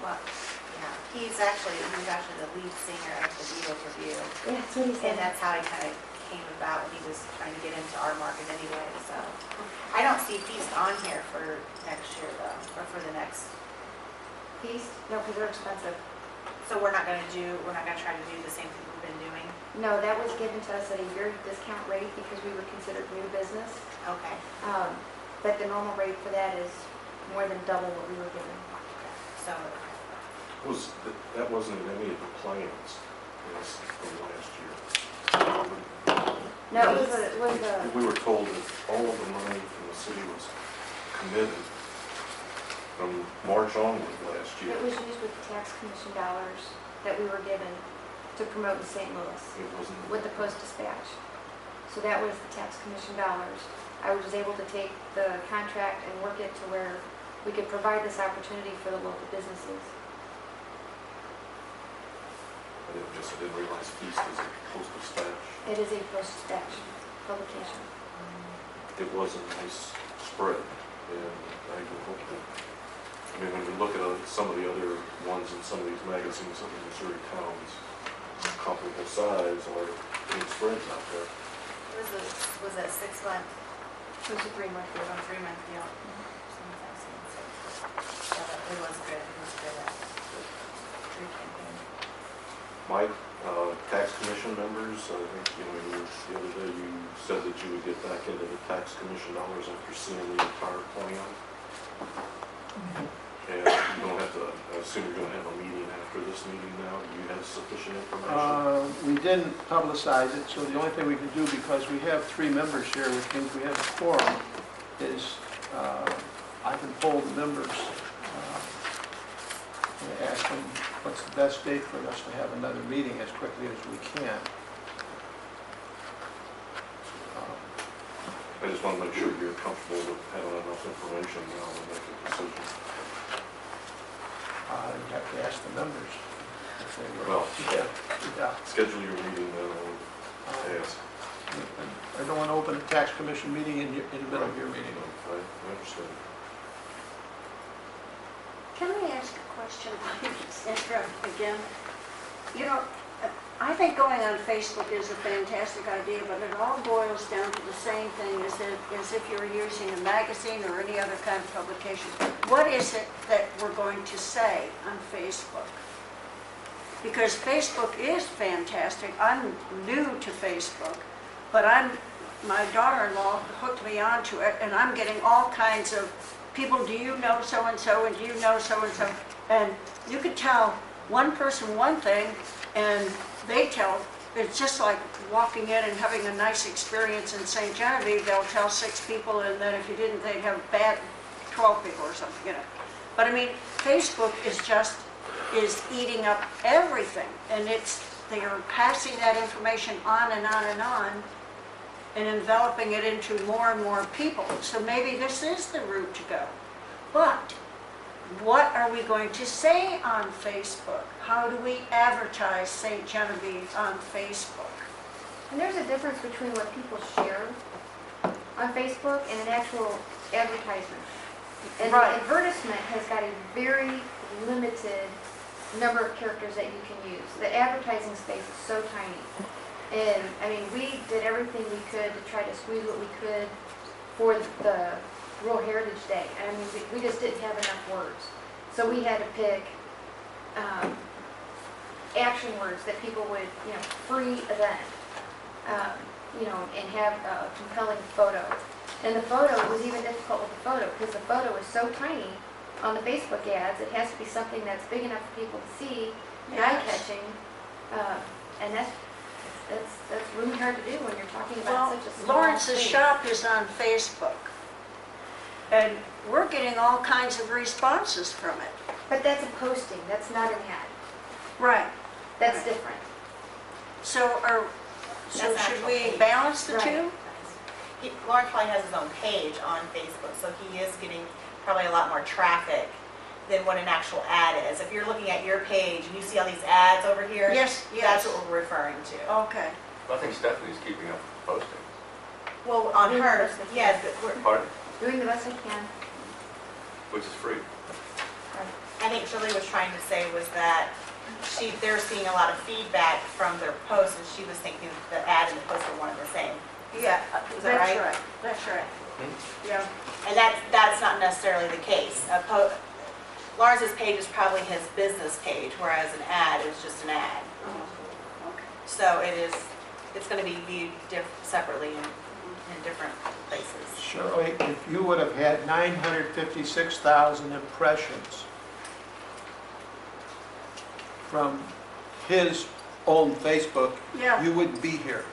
Well, yeah, he was actually the lead singer of the Beatles Review. Yeah, that's what he said. And that's how he kind of came about when he was trying to get into our market anyway, so. I don't see Feast on here for next year though, or for the next. Feast? No, because they're expensive. So we're not gonna try to do the same thing we've been doing? No, that was given to us at a very discount rate because we were considered new business. Okay. But the normal rate for that is more than double what we were given. So, that wasn't in any of the plans from last year. No, it was a, We were told that all of the money from the city was committed from March onward last year. it was used with the tax commission dollars that we were given to promote in St. Louis It wasn't. with the Post-Dispatch. So that was the tax commission dollars. I was just able to take the contract and work it to where we could provide this opportunity for the local businesses. I didn't realize Feast is a Post-Dispatch. It is a Post-Dispatch publication. It was a nice spread, and I would hope that, when we look at some of the other ones in some of these magazines of the Missouri towns, comparable size, or any spreads out there. was it 6 month, It was a 3-month deal. 3-month deal? So it was good, Tree campaign. Mike, tax commission members, I think, the other day you said that you would get back into the tax commission dollars after seeing the entire plan. And you don't have to, I assume you're going to have a meeting after this meeting now. Do you have sufficient information? We didn't publicize it, so the only thing we can do, because we have 3 members here, which means we have a quorum, is I can poll the members and ask them what's the best date for us to have another meeting as quickly as we can. I just want to make sure you're comfortable with having enough information now to make a decision. You have to ask the members if they were. Well, Yeah. schedule your meeting then, I'll ask. I don't want to open a tax commission meeting in the middle of your meeting. I understand. Can I ask a question? Interrupt again. You know, I think going on Facebook is a fantastic idea, but it all boils down to the same thing as if you're using a magazine or any other kind of publication. What is it that we're going to say on Facebook? Because Facebook is fantastic. I'm new to Facebook, but my daughter-in-law hooked me onto it, and I'm getting all kinds of people, do you know so-and-so, and do you know so-and-so? And you could tell one person one thing, and they tell, it's just like walking in and having a nice experience in St. Genevieve. They'll tell 6 people, and then if you didn't, they'd have bad 12 people or something, you know. But I mean, Facebook is eating up everything, and they are passing that information on and on and on, and enveloping it into more and more people. So maybe this is the route to go. But what are we going to say on Facebook? How do we advertise St. Genevieve on Facebook? And there's a difference between what people share on Facebook and an actual advertisement. And Right. the advertisement has got a very limited number of characters that you can use. The advertising space is so tiny. And, I mean, we did everything we could to try to squeeze what we could for the Rural Heritage Day. I mean, we just didn't have enough words. So we had to pick action words that people would, free event, and have a compelling photo. And the photo was even difficult with the photo because the photo is so tiny on the Facebook ads. It has to be something that's big enough for people to see, and eye-catching, and that's really hard to do when you're talking about such a small Lawrence's space. shop is on Facebook, and we're getting all kinds of responses from it. But that's a posting, that's not an ad. Right. That's Right. different. So That's should actual we page. balance the Right. two? Lawrence probably has his own page on Facebook, so he is getting probably a lot more traffic than what an actual ad is. If you're looking at your page and you see all these ads over here, Yes, that's yes. what we're referring to. Okay. I think Stephanie's keeping up with postings. Well, on Doing hers, the best I yes, can. but Pardon? Doing the best I can. Which is free. I think Shirley was trying to say was that they're seeing a lot of feedback from their posts, and she was thinking the ad and the post were one and the same. Is that right? That's right. Yeah. And that's not necessarily the case. Lawrence's page is probably his business page, whereas an ad is just an ad. Okay. So it's going to be viewed separately in different places. Shirley, if you would have had 956,000 impressions from his own Facebook, Yeah. you wouldn't be here.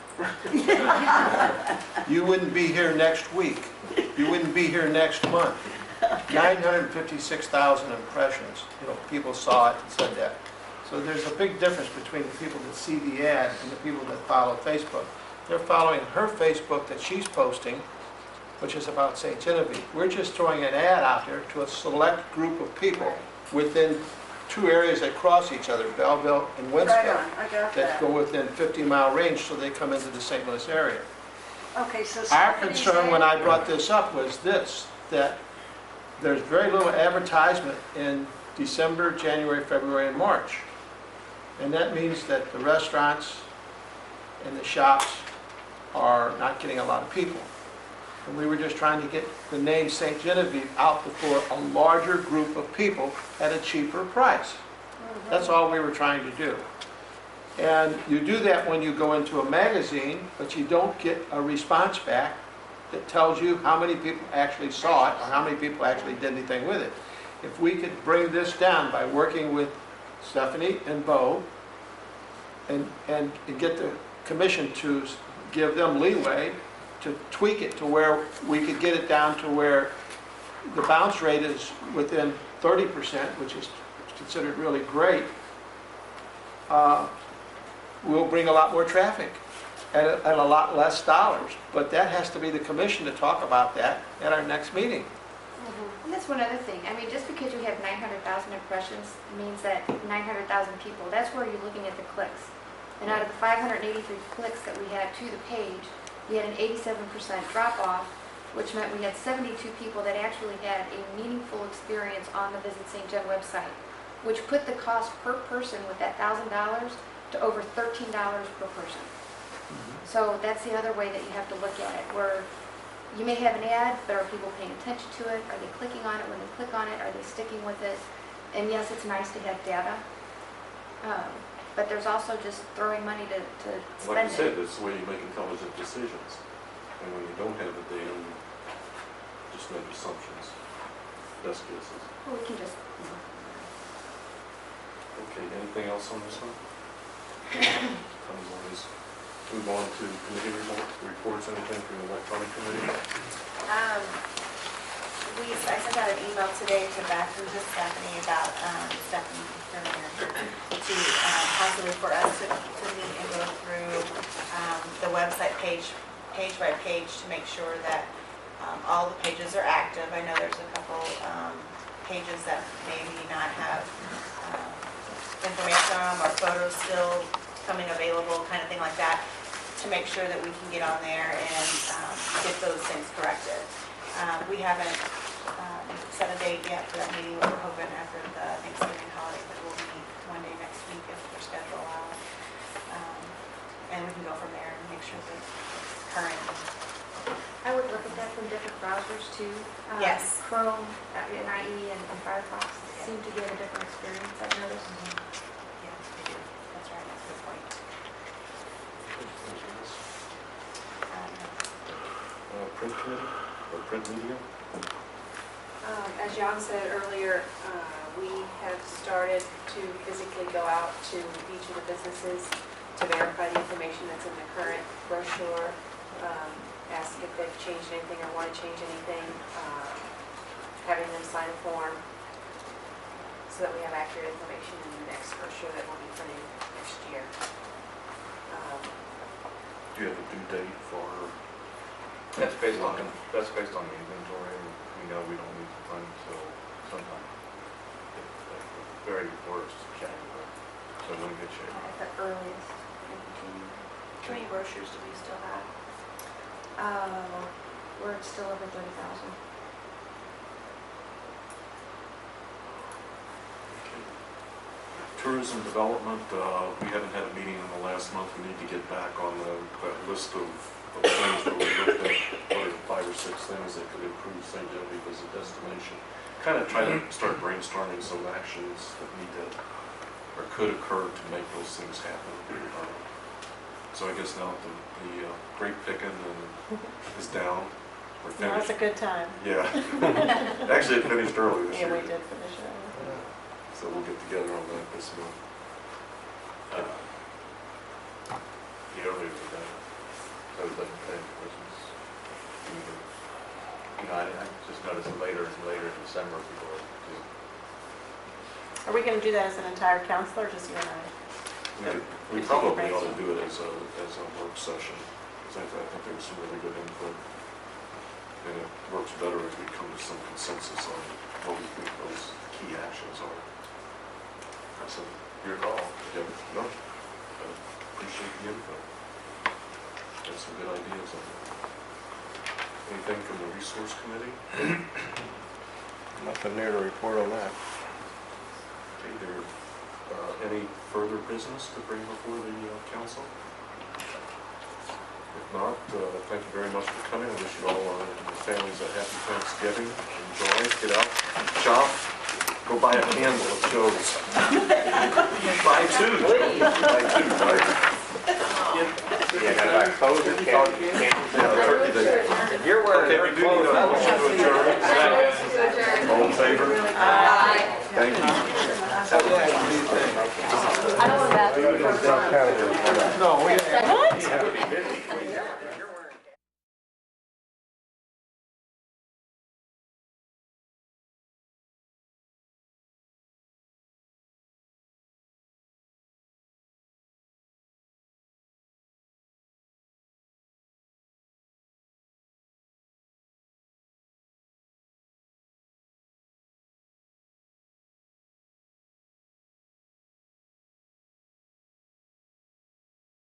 You wouldn't be here next week. You wouldn't be here next month. 956,000 impressions, people saw it and said that. So there's a big difference between the people that see the ad and the people that follow Facebook. They're following her Facebook that she's posting, which is about St. Genevieve. We're just throwing an ad out there to a select group of people within 2 areas that cross each other, Belleville and Right Winston, on, I got that that. go within 50-mile range, so they come into the St. Louis area. Okay, so Our Stephanie's concern when ad- I brought this up was this, that there's very little advertisement in December, January, February, and March. And that means that the restaurants and the shops are not getting a lot of people. And we were just trying to get the name St. Genevieve out before a larger group of people at a cheaper price. That's all we were trying to do. And you do that when you go into a magazine, but you don't get a response back that tells you how many people actually saw it or how many people actually did anything with it. If we could bring this down by working with Stephanie and Bo and get the commission to give them leeway to tweak it to where we could get it down to where the bounce rate is within 30%, which is considered really great, we'll bring a lot more traffic at a lot less dollars. But that has to be the commission to talk about that at our next meeting. And that's one other thing. I mean, just because you have 900,000 impressions means that 900,000 people, that's where you're looking at the clicks. And out of the 583 clicks that we had to the page, we had an 87% drop off which meant we had 72 people that actually had a meaningful experience on the Visit St. John website, which put the cost per person with that $1,000 to over $13 per person. So that's the other way that you have to look at it, where you may have an ad, but are people paying attention to it? Are they clicking on it? When they click on it, are they sticking with it? And yes, it's nice to have data, but there's also just throwing money to Like spend you said, it. it's the way you make intelligent decisions. And when you don't have the data, you just make assumptions, best guesses. Well, we can just, Okay, anything else on this one? Otherwise, move on to committee reports, anything from the electronic committee? I sent out an email today to Stephanie about, Stephanie, to possibly for us to meet and go through the website page by page to make sure that all the pages are active. I know there's a couple pages that maybe not have information on them or photos still coming available, kind of thing like that, to make sure that we can get on there and get those things corrected. We haven't set a date yet for that meeting, but we're hoping after the Thanksgiving holiday that we'll meet one day next week if our schedule allows. And we can go from there and make sure that it's current. I would look at that from different browsers too. Yes. Chrome, IE, and Firefox seem to give a different experience, I've noticed. Yeah, they do. That's right, that's a good point. Print committee, or print media? As Jan said earlier, we have started to physically go out to each of the businesses to verify the information that's in the current brochure, ask if they've changed anything or want to change anything, having them sign a form so that we have accurate information in the next brochure that will be printed next year. Do you have a due date for? That's based on the inventory. We know we don't need to run until sometime. At the very worst, January. So we're in good shape. At the earliest, maybe June. How many brochures do we still have? We're still over 30,000. Tourism development, we haven't had a meeting in the last month. We need to get back on that list of things where we looked at, what are 5 or 6 things that could improve St. Genevieve as a destination. Kind of try to start brainstorming some actions that need to, or could occur to make those things happen. So I guess now the grape picking is down. We're Now finished. it's a good time. Yeah. Actually, it finished early this Yeah, year. we did finish it. So we'll get together on that this month. The earlier the better. So it doesn't pay Christmas either. You know, I just noticed it later and later in December people are doing. Are we going to do that as an entire council or just you and I? We probably ought to do it as a work session, because I think there's some really good input. And it works better if we come to some consensus on what we think those key actions are. So, your call. Yeah, no, I appreciate the input. Got some good ideas on it. Anything from the resource committee? Nothing there to report on that. Okay, there, any further business to bring before the council? If not, thank you very much for coming. I wish you all and your families a happy Thanksgiving. Enjoy, get out, shop, go buy a candle, it shows. Buy two. Buy two, right? Yeah, I closed it, can't. Yeah, turkey day. You're wearing Okay, we do need a motion to adjourn.